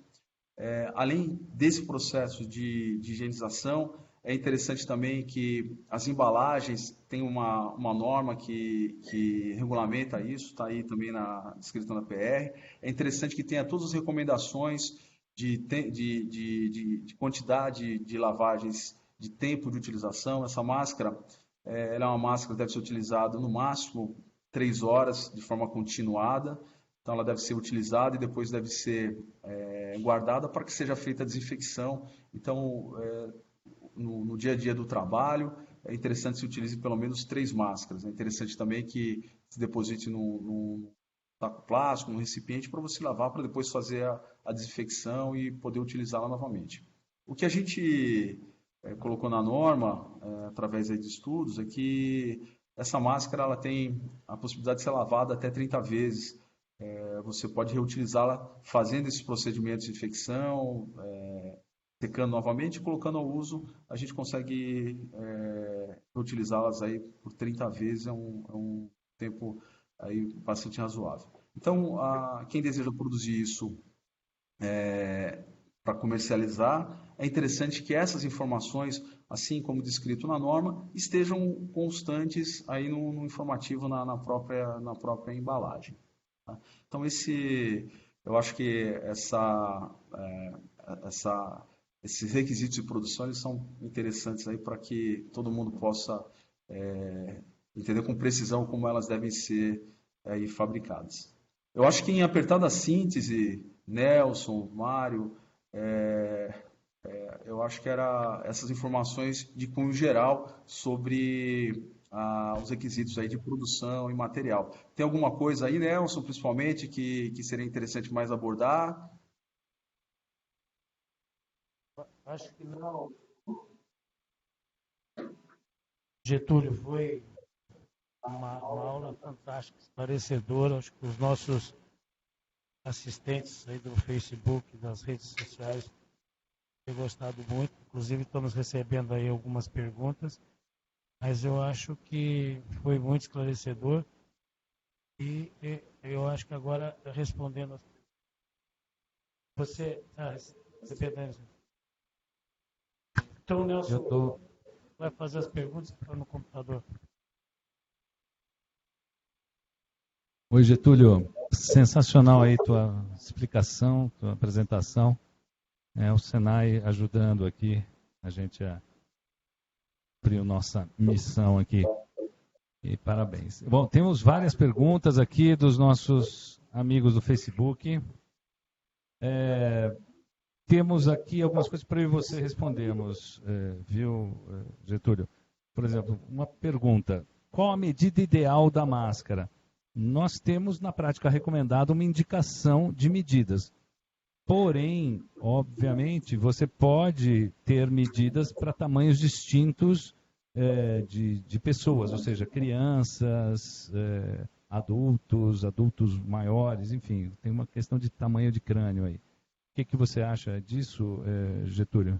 Além desse processo de higienização, é interessante também que as embalagens têm uma norma que regulamenta isso, está aí também descrito na PR. É interessante que tenha todas as recomendações de quantidade de lavagens, de tempo de utilização. Essa máscara, ela é uma máscara que deve ser utilizada no máximo 3 horas de forma continuada. Então, ela deve ser utilizada e depois deve ser guardada para que seja feita a desinfecção. Então, no dia a dia do trabalho, é interessante que se utilize pelo menos 3 máscaras. É interessante também que se deposite num saco plástico, num recipiente, para você lavar, para depois fazer a desinfecção e poder utilizá-la novamente. O que a gente colocou na norma, através aí de estudos, é que essa máscara ela tem a possibilidade de ser lavada até 30 vezes. Você pode reutilizá-la fazendo esses procedimentos de infecção, secando novamente e colocando ao uso, a gente consegue reutilizá-las aí por 30 vezes, é um tempo aí bastante razoável. Então, quem deseja produzir isso para comercializar, é interessante que essas informações, assim como descrito na norma, estejam constantes aí no informativo na própria embalagem. Tá? Então, eu acho que esses requisitos de produção eles são interessantes aí para que todo mundo possa entender com precisão como elas devem ser aí fabricadas. Eu acho que em apertada síntese, Nelson, Mário, eu acho que era essas informações de cunho geral sobre os requisitos aí de produção e material. Tem alguma coisa aí, Nelson, principalmente, que seria interessante mais abordar? Acho que não. Getúlio, foi uma aula fantástica, esclarecedora. Acho que os nossos assistentes aí do Facebook, das redes sociais, têm gostado muito. Inclusive, estamos recebendo aí algumas perguntas, mas eu acho que foi muito esclarecedor. E eu acho que agora, respondendo as perguntas, você recebendo. Então, Nelson, vai fazer as perguntas que estão no computador. Oi, Getúlio. Sensacional aí tua explicação, tua apresentação. O Senai ajudando aqui a gente a cumprir a nossa missão aqui. E parabéns. Bom, temos várias perguntas aqui dos nossos amigos do Facebook. Temos aqui algumas coisas para eu e você respondermos, viu, Getúlio? Por exemplo, uma pergunta. Qual a medida ideal da máscara? Nós temos, na prática recomendada, uma indicação de medidas. Porém, obviamente, você pode ter medidas para tamanhos distintos de pessoas, ou seja, crianças, adultos maiores, enfim, tem uma questão de tamanho de crânio aí. O que você acha disso, Getúlio?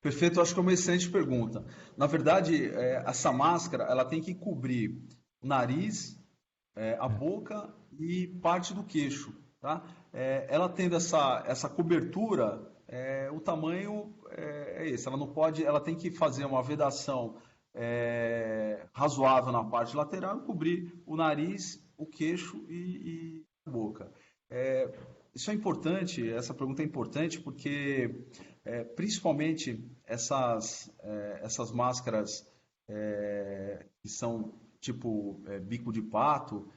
Perfeito, acho que é uma excelente pergunta. Na verdade, essa máscara ela tem que cobrir o nariz, a boca e parte do queixo. Tá? Ela tendo essa cobertura, o tamanho é esse. Ela não pode, ela tem que fazer uma vedação razoável na parte lateral e cobrir o nariz, o queixo e a boca. Isso é importante, essa pergunta é importante porque, principalmente, essas máscaras que são tipo bico de pato,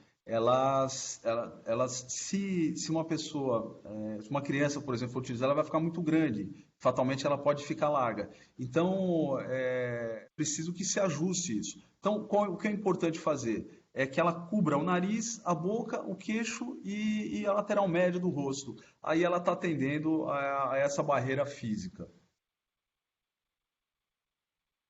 se uma pessoa, se uma criança, por exemplo, for utilizar, ela vai ficar muito grande. Fatalmente, ela pode ficar larga. Então, é preciso que se ajuste isso. Então, o que é importante fazer? É que ela cubra o nariz, a boca, o queixo e a lateral média do rosto. Aí ela está atendendo a essa barreira física.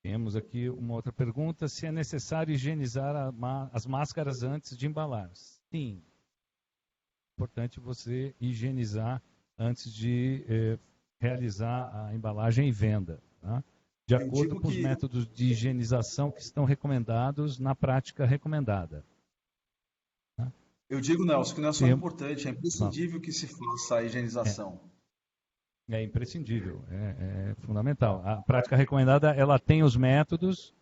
Temos aqui uma outra pergunta: se é necessário higienizar as máscaras antes de embalar? Sim. É importante você higienizar antes de realizar a embalagem e venda, tá? De acordo com os métodos de higienização que estão recomendados na prática recomendada. Tá? Eu digo, Nelson, que não é só importante, é imprescindível que se faça a higienização. É imprescindível, é fundamental. A prática recomendada, ela tem os métodos.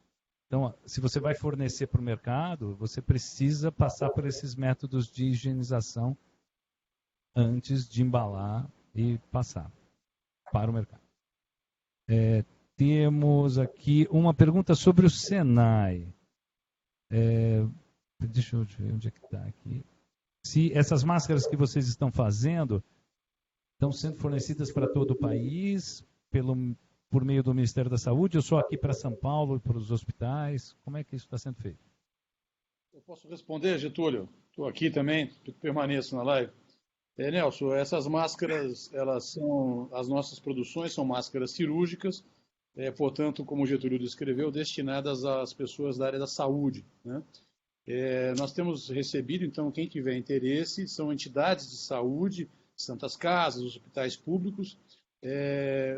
Então, se você vai fornecer para o mercado, você precisa passar por esses métodos de higienização antes de embalar e passar para o mercado. Temos aqui uma pergunta sobre o Senai. Deixa eu ver onde é que está aqui. Se essas máscaras que vocês estão fazendo estão sendo fornecidas para todo o país, por meio do Ministério da Saúde, ou só aqui para São Paulo, para os hospitais? Como é que isso está sendo feito? Eu posso responder, Getúlio? Estou aqui também, permaneço na live. Nelson, essas máscaras, as nossas produções são máscaras cirúrgicas, portanto, como o Getúlio descreveu, destinadas às pessoas da área da saúde, né? Nós temos recebido, então, quem tiver interesse, são entidades de saúde, santas casas, hospitais públicos,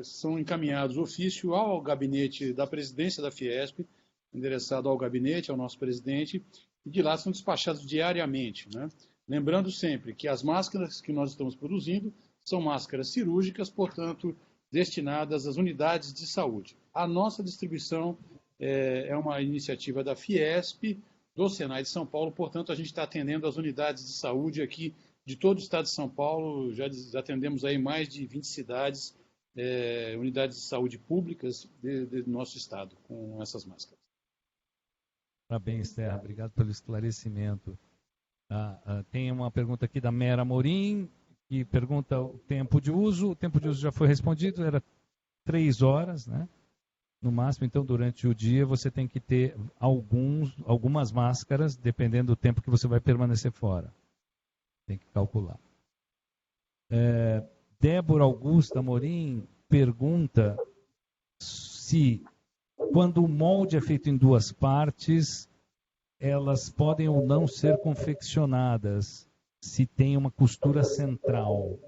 são encaminhados ofício ao gabinete da presidência da Fiesp, endereçado ao gabinete, ao nosso presidente, e de lá são despachados diariamente, né? Lembrando sempre que as máscaras que nós estamos produzindo são máscaras cirúrgicas, portanto, destinadas às unidades de saúde. A nossa distribuição é uma iniciativa da Fiesp, do Senai de São Paulo, portanto, a gente está atendendo as unidades de saúde aqui de todo o estado de São Paulo. Já atendemos aí mais de 20 cidades, unidades de saúde públicas do nosso estado, com essas máscaras. Parabéns, Terra. Obrigado pelo esclarecimento. Tem uma pergunta aqui da Mera Morim, que pergunta o tempo de uso. O tempo de uso já foi respondido, era 3 horas, né? No máximo. Então, durante o dia, você tem que ter algumas máscaras, dependendo do tempo que você vai permanecer fora. Tem que calcular. Débora Augusta Morim pergunta se, quando o molde é feito em 2 partes, elas podem ou não ser confeccionadas, se tem uma costura central.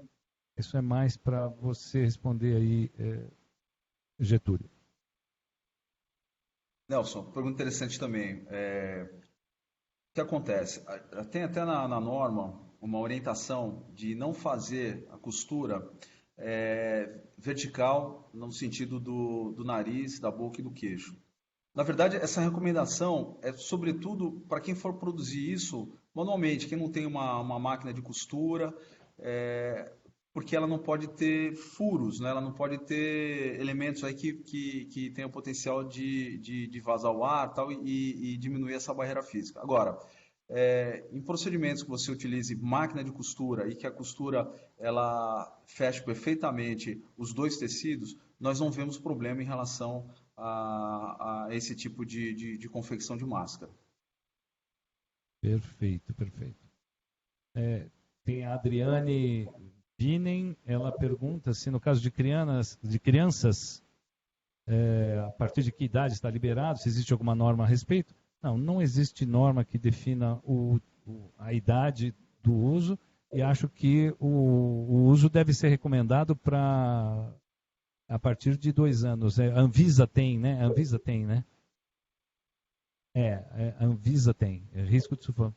Isso é mais para você responder aí, Getúlio. Nelson, pergunta interessante também. O que acontece? Tem até na norma uma orientação de não fazer a costura vertical no sentido do nariz, da boca e do queixo. Na verdade, essa recomendação é sobretudo para quem for produzir isso manualmente, quem não tem uma máquina de costura, porque ela não pode ter furos, né? Ela não pode ter elementos aí que tenham o potencial de vazar o ar tal, e diminuir essa barreira física. Agora, em procedimentos que você utilize máquina de costura e que a costura ela feche perfeitamente os 2 tecidos, nós não vemos problema em relação a esse tipo de confecção de máscara. Perfeito. Tem a Adriane Binen, ela pergunta se no caso de crianças, a partir de que idade está liberado, se existe alguma norma a respeito. Não existe norma que defina a idade do uso, e acho que o uso deve ser recomendado a partir de 2 anos. A Anvisa tem, né? A Anvisa tem. Risco de sulfato.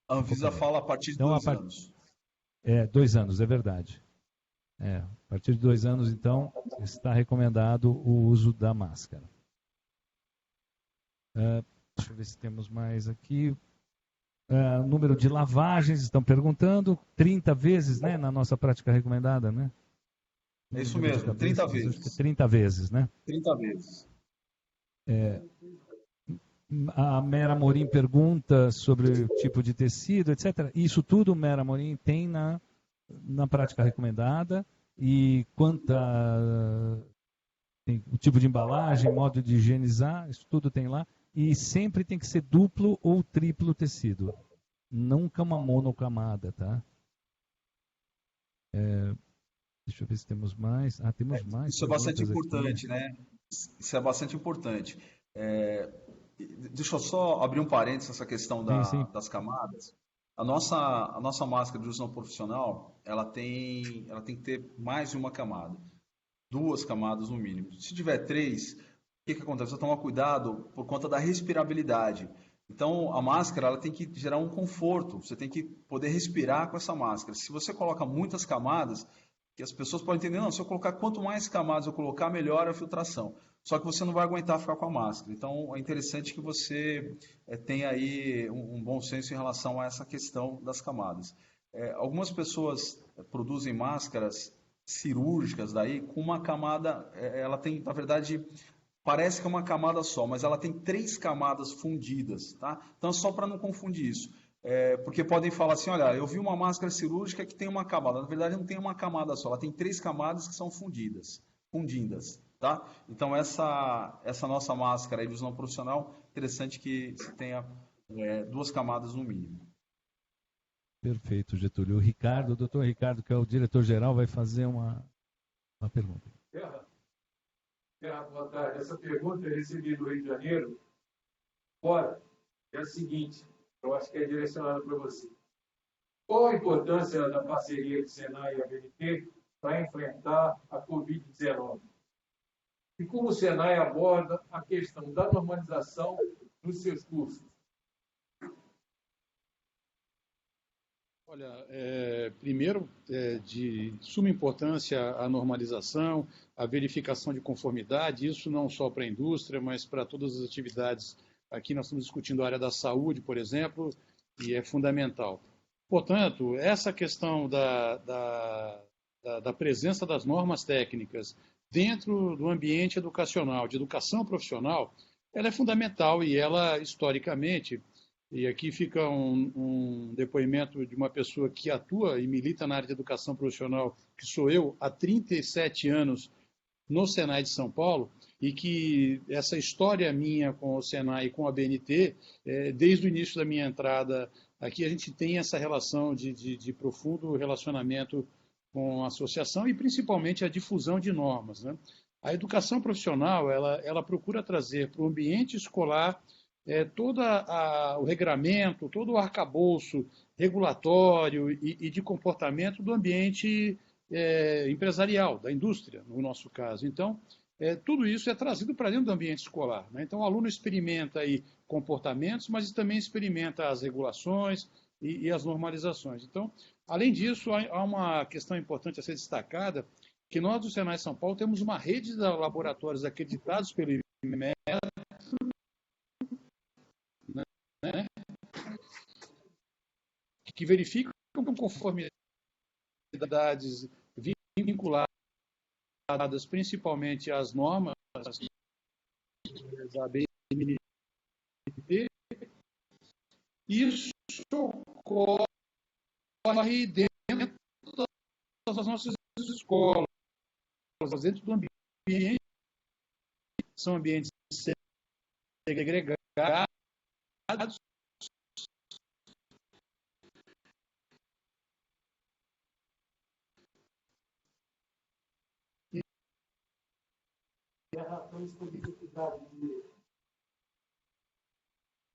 A Anvisa fala a partir de 2 anos. 2 anos, é verdade. A partir de 2 anos, então, está recomendado o uso da máscara. Deixa eu ver se temos mais aqui. Número de lavagens, estão perguntando. 30 vezes, né? Na nossa prática recomendada, né? É isso mesmo, 30 vezes. 30 vezes, né? 30 vezes. A Mera Amorim pergunta sobre o tipo de tecido, etc. Isso tudo Mera Amorim tem na prática recomendada. E quanto o tipo de embalagem, modo de higienizar, isso tudo tem lá. E sempre tem que ser duplo ou triplo tecido. Nunca uma monocamada, tá? Deixa eu ver se temos mais. Temos mais. Isso é bastante importante, aqui. né? Isso é bastante importante. Deixa eu só abrir um parênteses nessa questão das camadas. A nossa máscara de uso não profissional, ela tem que ter mais de uma camada. 2 camadas no mínimo. Se tiver 3, o que acontece? Você toma cuidado por conta da respirabilidade. Então, a máscara ela tem que gerar um conforto. Você tem que poder respirar com essa máscara. Se você coloca muitas camadas, que as pessoas podem entender, não, se eu colocar quanto mais camadas eu colocar, melhor a filtração. Só que você não vai aguentar ficar com a máscara. Então, é interessante que você tenha aí um bom senso em relação a essa questão das camadas. Algumas pessoas produzem máscaras cirúrgicas daí com uma camada, ela tem, na verdade, parece que é uma camada só, mas ela tem 3 camadas fundidas, tá? Então, só para não confundir isso. Porque podem falar assim, olha, eu vi uma máscara cirúrgica que tem uma camada. Na verdade, não tem uma camada só, ela tem 3 camadas que são fundidas, tá? Então, essa nossa máscara aí de uso não profissional, interessante que se tenha 2 camadas no mínimo. Perfeito, Getúlio. O doutor Ricardo, que é o diretor-geral, vai fazer uma pergunta. Boa tarde. Essa pergunta eu recebi do Rio de Janeiro. Ora, é a seguinte, eu acho que é direcionada para você. Qual a importância da parceria de Senai e ABNT para enfrentar a Covid-19? E como o Senai aborda a questão da normalização dos seus cursos? Olha, primeiro, de suma importância a normalização, a verificação de conformidade, isso não só para a indústria, mas para todas as atividades. Aqui nós estamos discutindo a área da saúde, por exemplo, e é fundamental. Portanto, essa questão da presença das normas técnicas dentro do ambiente educacional, de educação profissional, ela é fundamental e ela, historicamente, e aqui fica um depoimento de uma pessoa que atua e milita na área de educação profissional, que sou eu, há 37 anos no Senai de São Paulo, e que essa história minha com o Senai e com a BNT, desde o início da minha entrada aqui, a gente tem essa relação de profundo relacionamento com a associação e principalmente a difusão de normas, né? A educação profissional, ela procura trazer para o ambiente escolar todo o regramento, todo o arcabouço regulatório e de comportamento do ambiente empresarial, da indústria, no nosso caso. Então, tudo isso é trazido para dentro do ambiente escolar, né? Então, o aluno experimenta aí comportamentos, mas também experimenta as regulações e as normalizações. Então, além disso, há uma questão importante a ser destacada, que nós do Senai São Paulo temos uma rede de laboratórios acreditados pelo IBME, né, que verificam conformidades vinculadas principalmente às normas da BNT. Isso ocorre dentro das nossas escolas, dentro do ambiente, são ambientes segregados,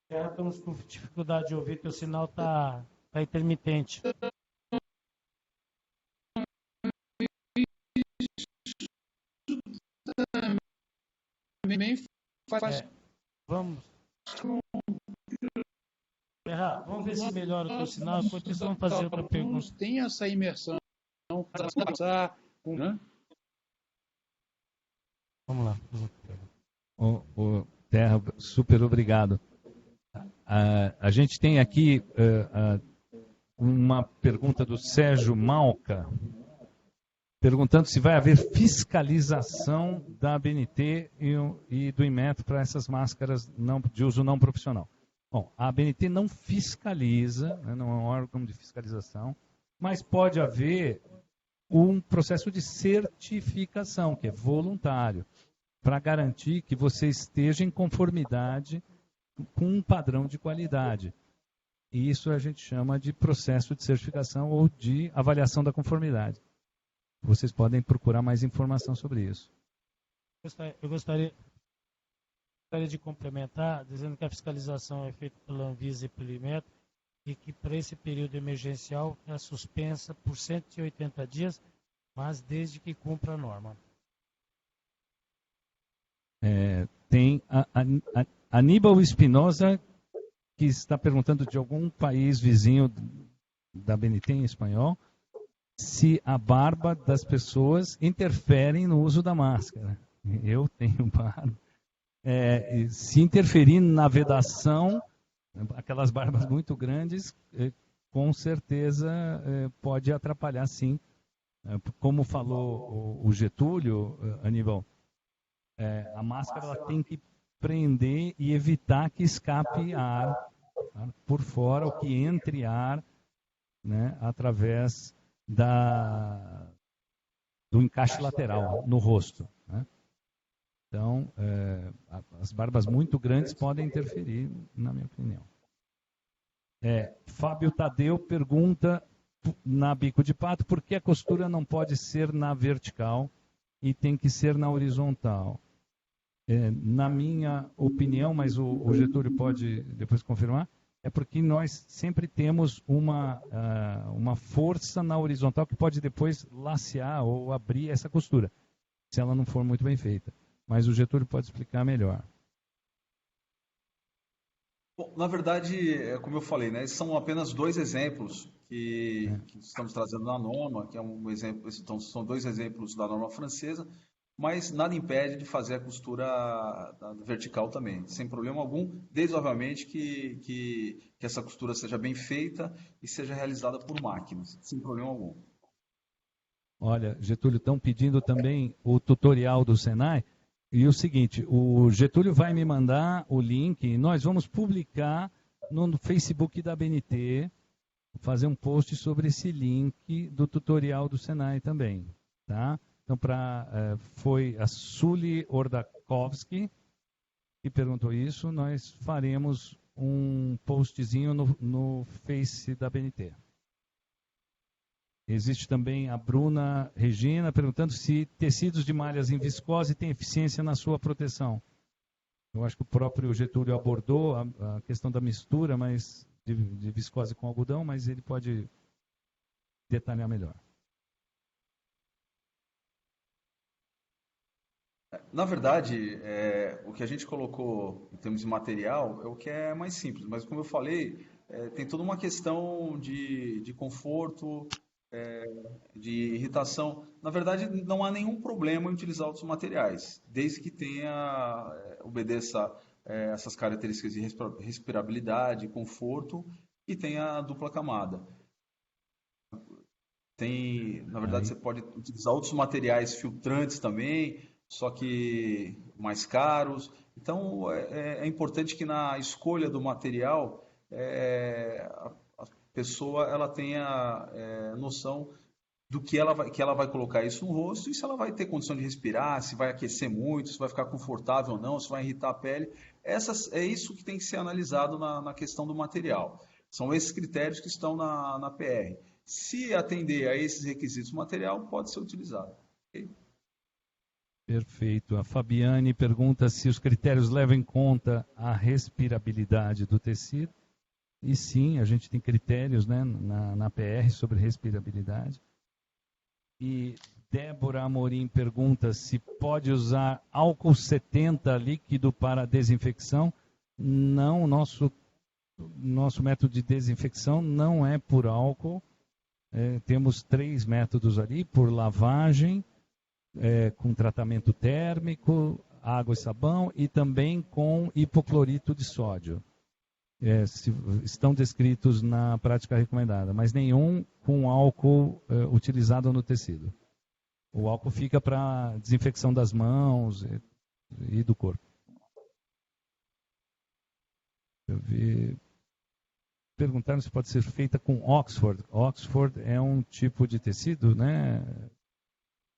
Estamos com dificuldade de ouvir, que o sinal está intermitente. Vamos ver se melhora o teu sinal, enquanto isso vamos fazer outra pergunta. Tem essa imersão, né? Vamos lá. Terra, super obrigado. A gente tem aqui uma pergunta do Sérgio Malca. perguntando se vai haver fiscalização da ABNT e do Inmetro para essas máscaras de uso não profissional. Bom, a ABNT não fiscaliza, né, não é um órgão de fiscalização, mas pode haver um processo de certificação, que é voluntário, para garantir que você esteja em conformidade com um padrão de qualidade. E isso a gente chama de processo de certificação ou de avaliação da conformidade. Vocês podem procurar mais informação sobre isso. Eu gostaria de complementar, dizendo que a fiscalização é feita pela Anvisa e pelo Inmetro e que para esse período emergencial é suspensa por 180 dias, mas desde que cumpra a norma. Tem Aníbal Espinosa, que está perguntando de algum país vizinho da ABNT em espanhol, se a barba das pessoas interfere no uso da máscara. Eu tenho barba. Se interferir na vedação, aquelas barbas muito grandes, com certeza pode atrapalhar, sim. Como falou o Getúlio, Aníbal, a máscara ela tem que prender e evitar que escape ar por fora, ou que entre ar, né, através do encaixe lateral no rosto, né? Então, as barbas muito grandes podem interferir, na minha opinião. Fábio Tadeu pergunta na Bico de Pato por que a costura não pode ser na vertical e tem que ser na horizontal. Na minha opinião, mas o Getúlio pode depois confirmar, é porque nós sempre temos uma força na horizontal que pode depois lacear ou abrir essa costura, se ela não for muito bem feita. Mas o Getúlio pode explicar melhor. Bom, na verdade, como eu falei, né, são apenas dois exemplos que estamos trazendo na norma, que é um exemplo, então, são dois exemplos da norma francesa, mas nada impede de fazer a costura vertical também, sem problema algum, desde, obviamente, que essa costura seja bem feita e seja realizada por máquinas, sem problema algum. Olha, Getúlio, estão pedindo também o tutorial do Senai, e o seguinte, o Getúlio vai me mandar o link, e nós vamos publicar no Facebook da ABNT, fazer um post sobre esse link do tutorial do Senai também, tá? Então, foi a Suli Ordakovsky que perguntou isso. Nós faremos um postzinho no Face da ABNT. Existe também a Bruna Regina perguntando se tecidos de malhas em viscose têm eficiência na sua proteção. Eu acho que o próprio Getúlio abordou a questão da mistura de viscose com algodão, mas ele pode detalhar melhor. Na verdade, o que a gente colocou em termos de material é o que é mais simples, mas como eu falei, tem toda uma questão de conforto, de irritação. Na verdade, não há nenhum problema em utilizar outros materiais, desde que obedeça essas características de respirabilidade, conforto e tenha dupla camada. Na verdade, você pode utilizar outros materiais filtrantes também, só que mais caros. Então, é importante que na escolha do material a pessoa ela tenha noção do que ela vai colocar isso no rosto e se ela vai ter condição de respirar, se vai aquecer muito, se vai ficar confortável ou não, se vai irritar a pele. É isso que tem que ser analisado na questão do material. São esses critérios que estão na PR. Se atender a esses requisitos do material, pode ser utilizado. Okay? Perfeito. A Fabiane pergunta se os critérios levam em conta a respirabilidade do tecido. E sim, a gente tem critérios, né, na PR sobre respirabilidade. E Débora Amorim pergunta se pode usar álcool 70 líquido para desinfecção. Não, nosso método de desinfecção não é por álcool. Temos 3 métodos ali, por lavagem, com tratamento térmico, água e sabão, e também com hipoclorito de sódio. Estão descritos na prática recomendada, mas nenhum com álcool utilizado no tecido. O álcool fica para desinfecção das mãos e do corpo. Deixa eu ver. Perguntaram se pode ser feita com Oxford. Oxford é um tipo de tecido, né,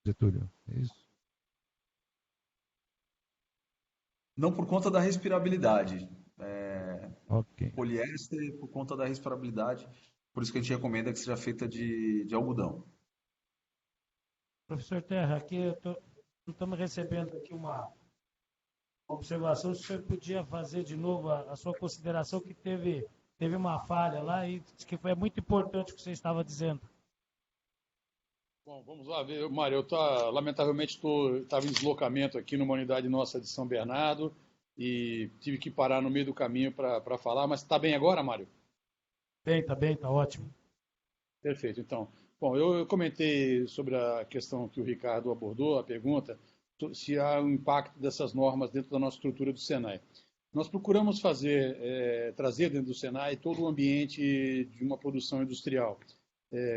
Getúlio? É isso? Não por conta da respirabilidade. Ok. Poliéster por conta da respirabilidade. Por isso que a gente recomenda que seja feita de algodão. Professor Terra, aqui estamos recebendo aqui uma observação. Se o senhor podia fazer de novo a sua consideração, que teve uma falha lá e que foi muito importante o que você estava dizendo. Bom, vamos lá ver, Mário. Lamentavelmente estava em deslocamento aqui numa unidade nossa de São Bernardo e tive que parar no meio do caminho para falar, mas está bem agora, Mário? Está bem, está ótimo. Perfeito, então. Bom, eu comentei sobre a questão que o Ricardo abordou, a pergunta, se há um impacto dessas normas dentro da nossa estrutura do Senai. Nós procuramos trazer dentro do Senai todo o ambiente de uma produção industrial,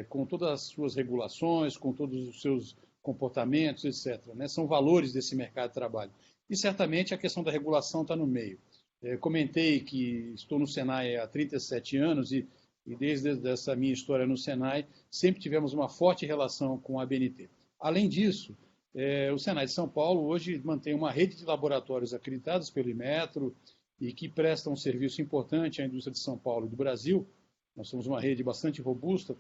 com todas as suas regulações, com todos os seus comportamentos, etc. Né? São valores desse mercado de trabalho. E certamente a questão da regulação está no meio. Comentei que estou no Senai há 37 anos e desde essa minha história no Senai, sempre tivemos uma forte relação com a ABNT. Além disso, o Senai de São Paulo hoje mantém uma rede de laboratórios acreditados pelo Inmetro e que prestam um serviço importante à indústria de São Paulo e do Brasil. Nós somos uma rede bastante robusta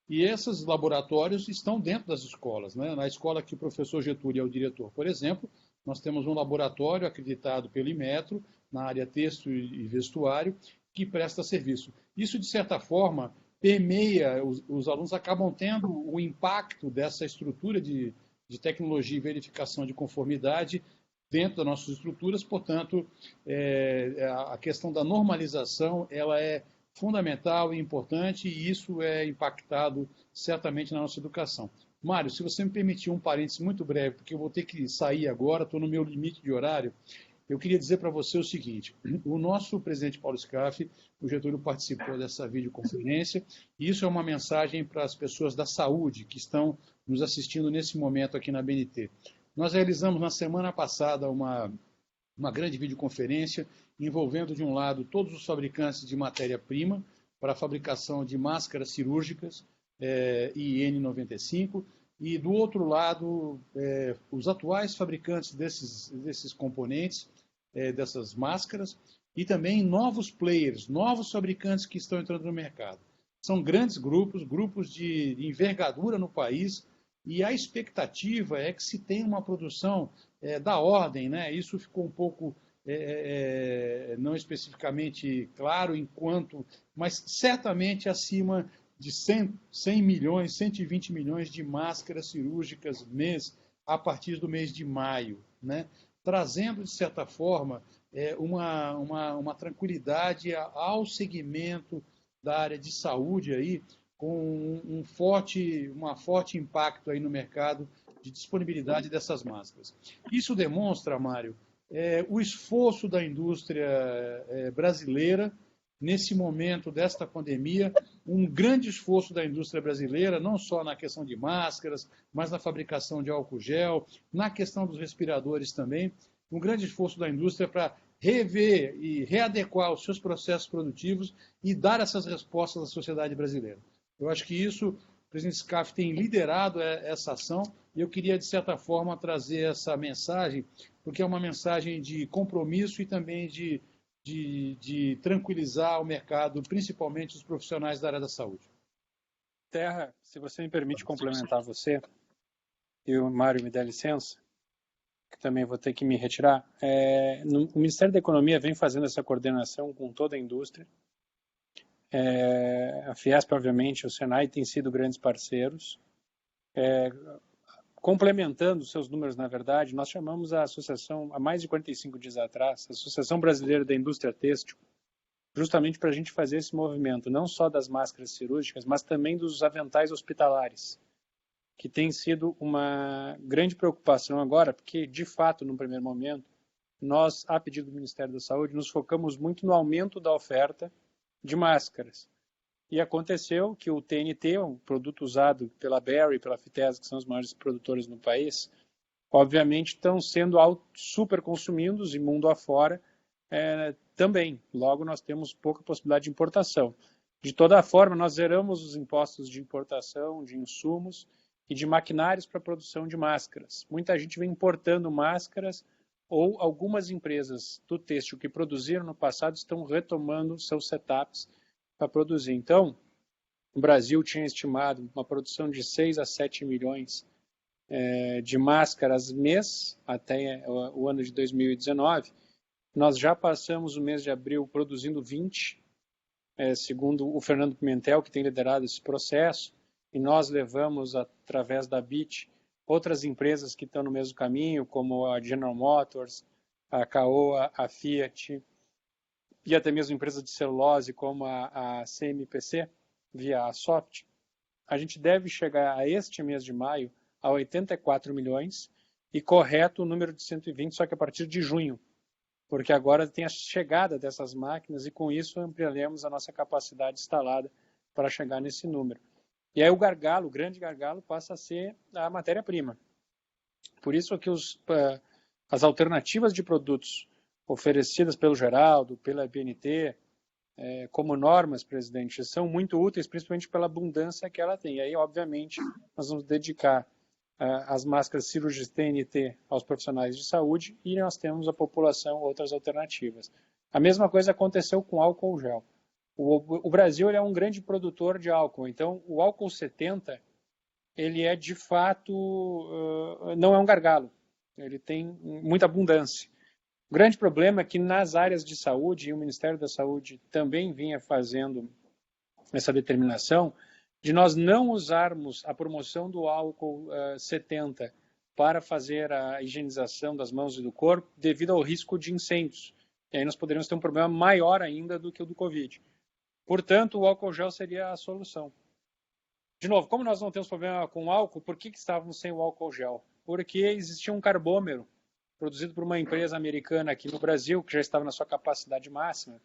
e esses laboratórios estão dentro das escolas. Né? Na escola que o professor Getúlio é o diretor, por exemplo, nós temos um laboratório acreditado pelo Inmetro na área texto e vestuário que presta serviço. Isso, de certa forma, permeia, os alunos acabam tendo o impacto dessa estrutura de tecnologia e verificação de conformidade dentro das nossas estruturas, portanto, a questão da normalização ela é fundamental e importante e isso é impactado certamente na nossa educação. Mário, se você me permitir um parênteses muito breve, porque eu vou ter que sair agora, estou no meu limite de horário, eu queria dizer para você o seguinte, o nosso presidente Paulo Scaff, o Getúlio participou dessa videoconferência, e isso é uma mensagem para as pessoas da saúde que estão nos assistindo nesse momento aqui na BNT. Nós realizamos na semana passada uma grande videoconferência envolvendo, de um lado, todos os fabricantes de matéria-prima para a fabricação de máscaras cirúrgicas e N95, e do outro lado, os atuais fabricantes desses componentes, dessas máscaras, e também novos players, novos fabricantes que estão entrando no mercado. São grandes grupos de envergadura no país, e a expectativa é que se tenha uma produção da ordem, né? Isso ficou um pouco não especificamente claro, mas certamente acima de 100 milhões, 120 milhões de máscaras cirúrgicas mês, a partir do mês de maio, né? Trazendo, de certa forma, uma tranquilidade ao segmento da área de saúde, aí, com um forte impacto aí no mercado de disponibilidade dessas máscaras. Isso demonstra, Mário, o esforço da indústria brasileira nesse momento desta pandemia, um grande esforço da indústria brasileira, não só na questão de máscaras, mas na fabricação de álcool gel, na questão dos respiradores também, um grande esforço da indústria para rever e readequar os seus processos produtivos e dar essas respostas à sociedade brasileira. Eu acho que isso, o presidente Scaff tem liderado essa ação e eu queria, de certa forma, trazer essa mensagem, porque é uma mensagem de compromisso e também de tranquilizar o mercado, principalmente os profissionais da área da saúde. Terra, se você me permite complementar você, e o Mário me dá licença, que também vou ter que me retirar, o Ministério da Economia vem fazendo essa coordenação com toda a indústria, a Fiesp, obviamente, o Senai tem sido grandes parceiros, complementando seus números, na verdade, nós chamamos a associação, há mais de 45 dias atrás, a Associação Brasileira da Indústria Têxtil, justamente para a gente fazer esse movimento, não só das máscaras cirúrgicas, mas também dos aventais hospitalares, que tem sido uma grande preocupação agora, porque, de fato, no primeiro momento, nós, a pedido do Ministério da Saúde, nos focamos muito no aumento da oferta de máscaras. E aconteceu que o TNT, um produto usado pela Berry e pela Fitesa, que são os maiores produtores no país, obviamente estão sendo super consumidos e mundo afora também. Logo, nós temos pouca possibilidade de importação. De toda forma, nós zeramos os impostos de importação, de insumos e de maquinários para a produção de máscaras. Muita gente vem importando máscaras ou algumas empresas do têxtil que produziram no passado estão retomando seus setups para produzir. Então, o Brasil tinha estimado uma produção de 6 a 7 milhões de máscaras mês até o ano de 2019. Nós já passamos o mês de abril produzindo 20, segundo o Fernando Pimentel, que tem liderado esse processo, e nós levamos, através da BIT, outras empresas que estão no mesmo caminho, como a General Motors, a Caoa, a Fiat, e até mesmo empresas de celulose, como a CMPC, via a Soft. A gente deve chegar a este mês de maio a 84 milhões e correto o número de 120, só que a partir de junho, porque agora tem a chegada dessas máquinas e com isso ampliaremos a nossa capacidade instalada para chegar nesse número. E aí o grande gargalo passa a ser a matéria-prima. Por isso que as alternativas de produtos oferecidas pelo Geraldo, pela BNT, como normas, presidente, são muito úteis, principalmente pela abundância que ela tem. E aí, obviamente, nós vamos dedicar as máscaras cirúrgicas TNT aos profissionais de saúde e nós temos a população outras alternativas. A mesma coisa aconteceu com álcool gel. O Brasil ele é um grande produtor de álcool, então o álcool 70 ele é de fato, não é um gargalo, ele tem muita abundância. O grande problema é que nas áreas de saúde, e o Ministério da Saúde também vinha fazendo essa determinação, de nós não usarmos a promoção do álcool 70 para fazer a higienização das mãos e do corpo devido ao risco de incêndios. E aí nós poderíamos ter um problema maior ainda do que o do Covid. Portanto, o álcool gel seria a solução. De novo, como nós não temos problema com álcool, por que estávamos sem o álcool gel? Porque existia um carbômetro produzido por uma empresa americana aqui no Brasil, que já estava na sua capacidade máxima,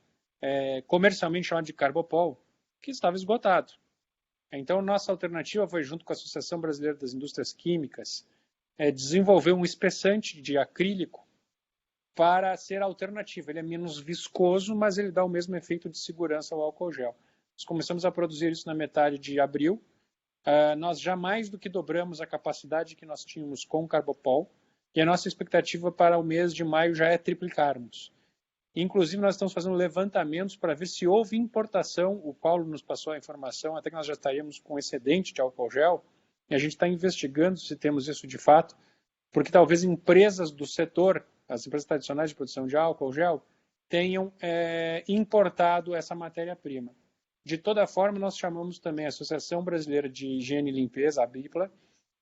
comercialmente chamado de Carbopol, que estava esgotado. Então, nossa alternativa foi, junto com a Associação Brasileira das Indústrias Químicas, desenvolver um espessante de acrílico para ser alternativo. Ele é menos viscoso, mas ele dá o mesmo efeito de segurança ao álcool gel. Nós começamos a produzir isso na metade de abril. Nós já mais do que dobramos a capacidade que nós tínhamos com o Carbopol, e a nossa expectativa para o mês de maio já é triplicarmos. Inclusive, nós estamos fazendo levantamentos para ver se houve importação. O Paulo nos passou a informação, até que nós já estaríamos com excedente de álcool gel, e a gente está investigando se temos isso de fato, porque talvez empresas do setor, as empresas tradicionais de produção de álcool gel, tenham importado essa matéria-prima. De toda forma, nós chamamos também a Associação Brasileira de Higiene e Limpeza, a BIPLA,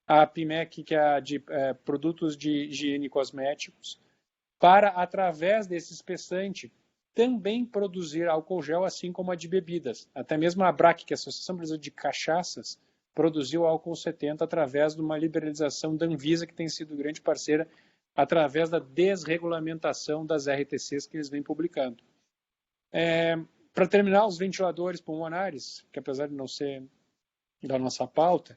a PIMEC, que é a de produtos de higiene e cosméticos, para, através desse espessante, também produzir álcool gel, assim como a de bebidas. Até mesmo a ABRAC, que é a Associação Brasileira de Cachaças, produziu álcool 70 através de uma liberalização da Anvisa, que tem sido grande parceira, através da desregulamentação das RTCs que eles vêm publicando. Para terminar, os ventiladores pulmonares, que apesar de não ser da nossa pauta,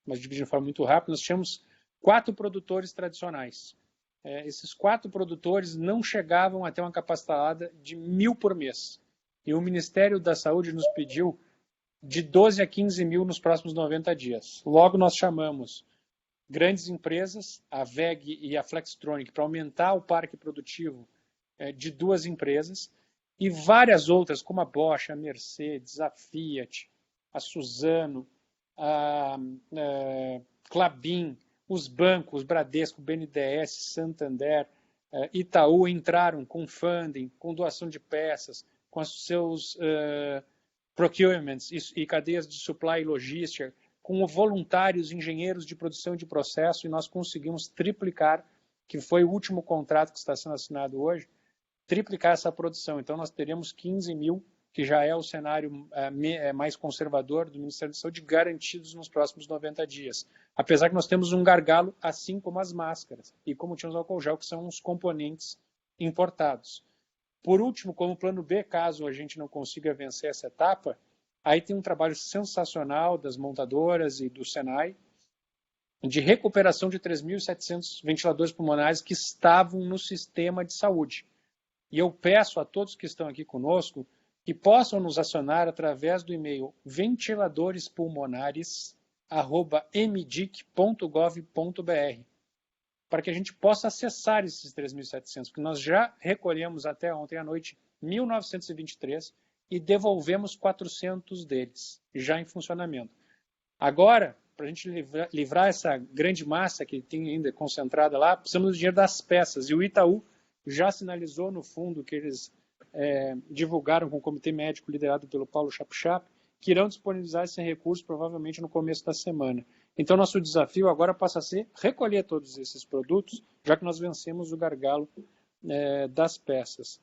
mas dividindo de forma muito rápida, nós tínhamos 4 produtores tradicionais. Esses 4 produtores não chegavam a ter uma capacidade de 1.000 por mês. E o Ministério da Saúde nos pediu de 12 a 15 mil nos próximos 90 dias. Logo, nós chamamos grandes empresas, a VEG e a Flextronic, para aumentar o parque produtivo de 2 empresas, e várias outras, como a Bosch, a Mercedes, a Fiat, a Suzano, a Klabin, os bancos, Bradesco, BNDES, Santander, Itaú entraram com funding, com doação de peças, com os seus procurements e cadeias de supply e logística, com voluntários, engenheiros de produção de processo, e nós conseguimos triplicar, que foi o último contrato que está sendo assinado hoje, triplicar essa produção. Então, nós teremos 15 mil, que já é o cenário mais conservador do Ministério da Saúde, garantidos nos próximos 90 dias. Apesar que nós temos um gargalo, assim como as máscaras, e como tínhamos álcool gel, que são os componentes importados. Por último, como plano B, caso a gente não consiga vencer essa etapa, Aí tem um trabalho sensacional das montadoras e do Senai de recuperação de 3.700 ventiladores pulmonares que estavam no sistema de saúde. E eu peço a todos que estão aqui conosco que possam nos acionar através do e-mail ventiladorespulmonares@mdic.gov.br para que a gente possa acessar esses 3.700, porque nós já recolhemos até ontem à noite 1.923 e devolvemos 400 deles, já em funcionamento. Agora, para a gente livrar essa grande massa que tem ainda concentrada lá, precisamos do dinheiro das peças. E o Itaú já sinalizou no fundo que eles divulgaram com o comitê médico liderado pelo Paulo Chapchap, que irão disponibilizar esse recurso provavelmente no começo da semana. Então, nosso desafio agora passa a ser recolher todos esses produtos, já que nós vencemos o gargalo das peças.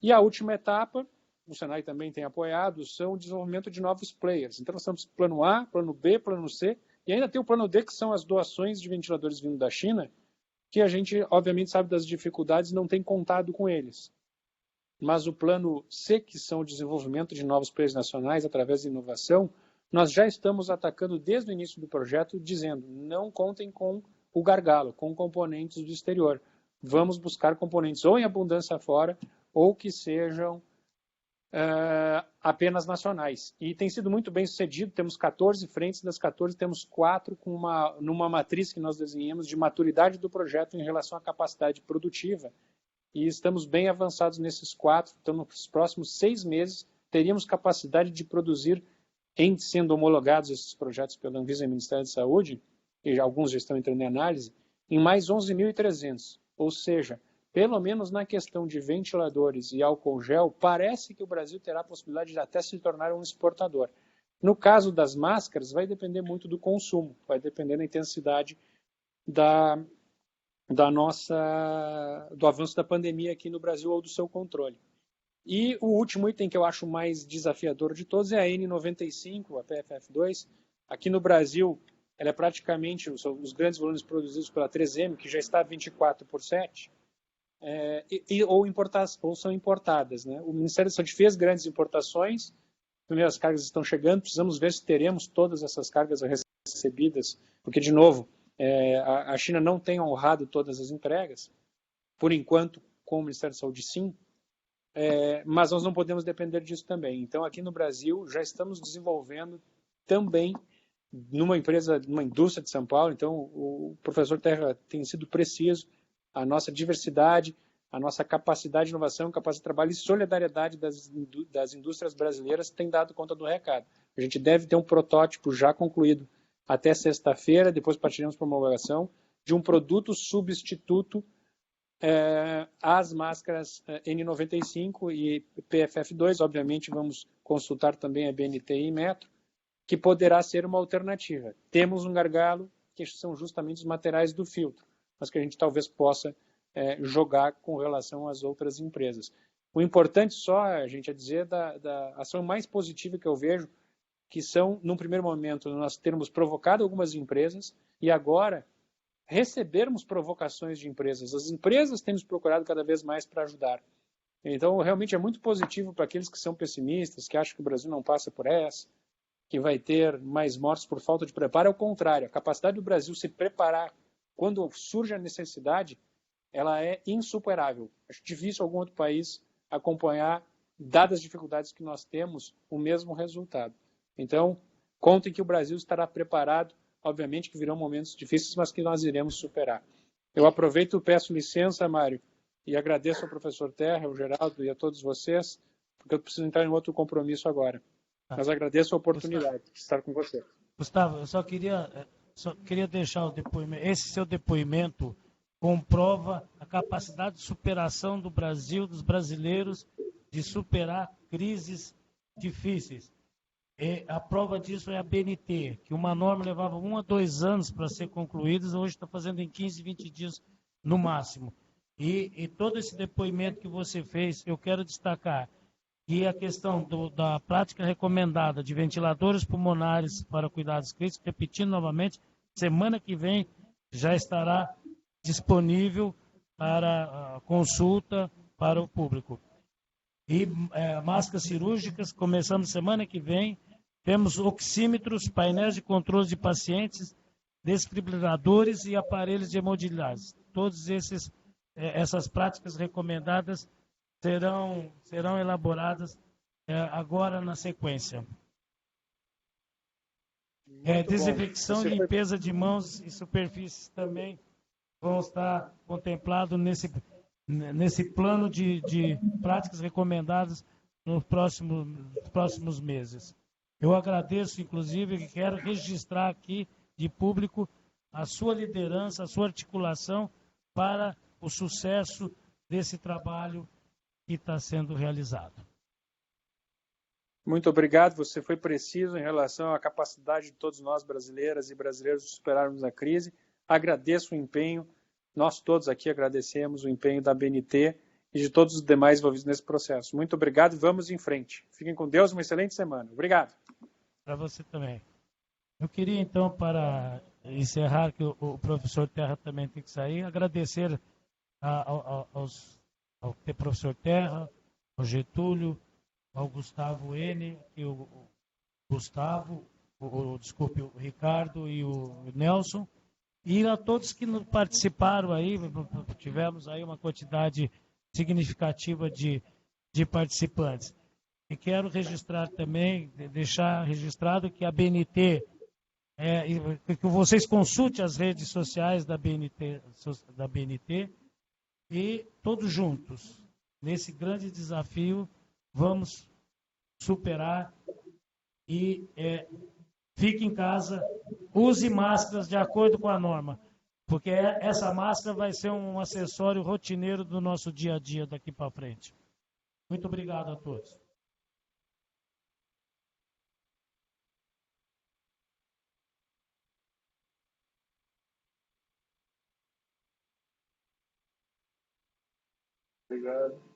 E a última etapa, o Senai também tem apoiado, são o desenvolvimento de novos players. Então, nós temos plano A, plano B, plano C, e ainda tem o plano D, que são as doações de ventiladores vindo da China, que a gente, obviamente, sabe das dificuldades e não tem contado com eles. Mas o plano C, que são o desenvolvimento de novos players nacionais através de inovação, nós já estamos atacando desde o início do projeto, dizendo, não contem com o gargalo, com componentes do exterior. Vamos buscar componentes ou em abundância fora, ou que sejam apenas nacionais. E tem sido muito bem sucedido, temos 14 frentes, das 14 temos 4 numa matriz que nós desenhamos de maturidade do projeto em relação à capacidade produtiva. E estamos bem avançados nesses 4, então nos próximos 6 meses teríamos capacidade de produzir, em sendo homologados esses projetos pela Anvisa e Ministério da Saúde, e alguns já estão entrando em análise, em mais 11.300, ou seja, pelo menos na questão de ventiladores e álcool gel, parece que o Brasil terá a possibilidade de até se tornar um exportador. No caso das máscaras, vai depender muito do consumo, vai depender da intensidade do avanço da pandemia aqui no Brasil ou do seu controle. E o último item que eu acho mais desafiador de todos é a N95, a PFF2. Aqui no Brasil, ela é praticamente os grandes volumes produzidos pela 3M, que já está 24/7, ou são importadas, né? O Ministério da Saúde fez grandes importações, as primeiras cargas estão chegando, precisamos ver se teremos todas essas cargas recebidas, porque, de novo, a China não tem honrado todas as entregas, por enquanto, com o Ministério da Saúde, sim, mas nós não podemos depender disso também. Então, aqui no Brasil, já estamos desenvolvendo também numa indústria de São Paulo. Então, o professor Terra tem sido preciso, a nossa diversidade, a nossa capacidade de inovação, capacidade de trabalho e solidariedade das indústrias brasileiras tem dado conta do recado. A gente deve ter um protótipo já concluído até sexta-feira, depois partiremos para homologação, de um produto substituto às máscaras N95 e PFF2. Obviamente, vamos consultar também a BNT e Metro, que poderá ser uma alternativa. Temos um gargalo, que são justamente os materiais do filtro, mas que a gente talvez possa jogar com relação às outras empresas. O importante só, a gente, é dizer da ação mais positiva que eu vejo, que são, num primeiro momento, nós termos provocado algumas empresas e agora recebermos provocações de empresas. As empresas têm nos procurado cada vez mais para ajudar. Então, realmente é muito positivo para aqueles que são pessimistas, que acham que o Brasil não passa por essa, que vai ter mais mortes por falta de preparo. É o contrário, a capacidade do Brasil se preparar quando surge a necessidade, ela é insuperável. Acho difícil algum outro país acompanhar, dadas as dificuldades que nós temos, o mesmo resultado. Então, contem que o Brasil estará preparado, obviamente que virão momentos difíceis, mas que nós iremos superar. Eu aproveito e peço licença, Mário, e agradeço ao professor Terra, ao Geraldo e a todos vocês, porque eu preciso entrar em outro compromisso agora. Mas agradeço a oportunidade de estar com você. Gustavo, eu só queria deixar o depoimento. Esse seu depoimento comprova a capacidade de superação do Brasil, dos brasileiros, de superar crises difíceis. E a prova disso é a BNT, que uma norma levava 1 a 2 anos para ser concluída, hoje está fazendo em 15, 20 dias no máximo. E todo esse depoimento que você fez, eu quero destacar que a questão da prática recomendada de ventiladores pulmonares para cuidados críticos, repetindo novamente, semana que vem já estará disponível para consulta para o público. E máscaras cirúrgicas, começando semana que vem, Temos oxímetros, painéis de controle de pacientes, desfibriladores e aparelhos de hemodinâmica. Todas essas práticas recomendadas serão elaboradas agora na sequência. Desinfecção e limpeza de mãos e superfícies também vão estar contemplados nesse plano de práticas recomendadas nos próximos meses. Eu agradeço, inclusive, e quero registrar aqui de público a sua liderança, a sua articulação para o sucesso desse trabalho que está sendo realizado. Muito obrigado, você foi preciso em relação à capacidade de todos nós, brasileiras e brasileiros, de superarmos a crise. Agradeço o empenho, nós todos aqui agradecemos o empenho da BNT e de todos os demais envolvidos nesse processo. Muito obrigado e vamos em frente. Fiquem com Deus, uma excelente semana. Obrigado. Para você também. Eu queria, então, para encerrar, que o professor Terra também tem que sair, agradecer ao professor Terra, ao Getúlio, ao Gustavo N, e o Gustavo, desculpe, o Ricardo e o Nelson, e a todos que participaram aí, tivemos aí uma quantidade significativa de participantes. E quero registrar também, deixar registrado que a BNT, que vocês consultem as redes sociais da BNT e todos juntos, nesse grande desafio, vamos superar e fique em casa, use máscaras de acordo com a norma, porque essa máscara vai ser um acessório rotineiro do nosso dia a dia daqui para frente. Muito obrigado a todos. Obrigado.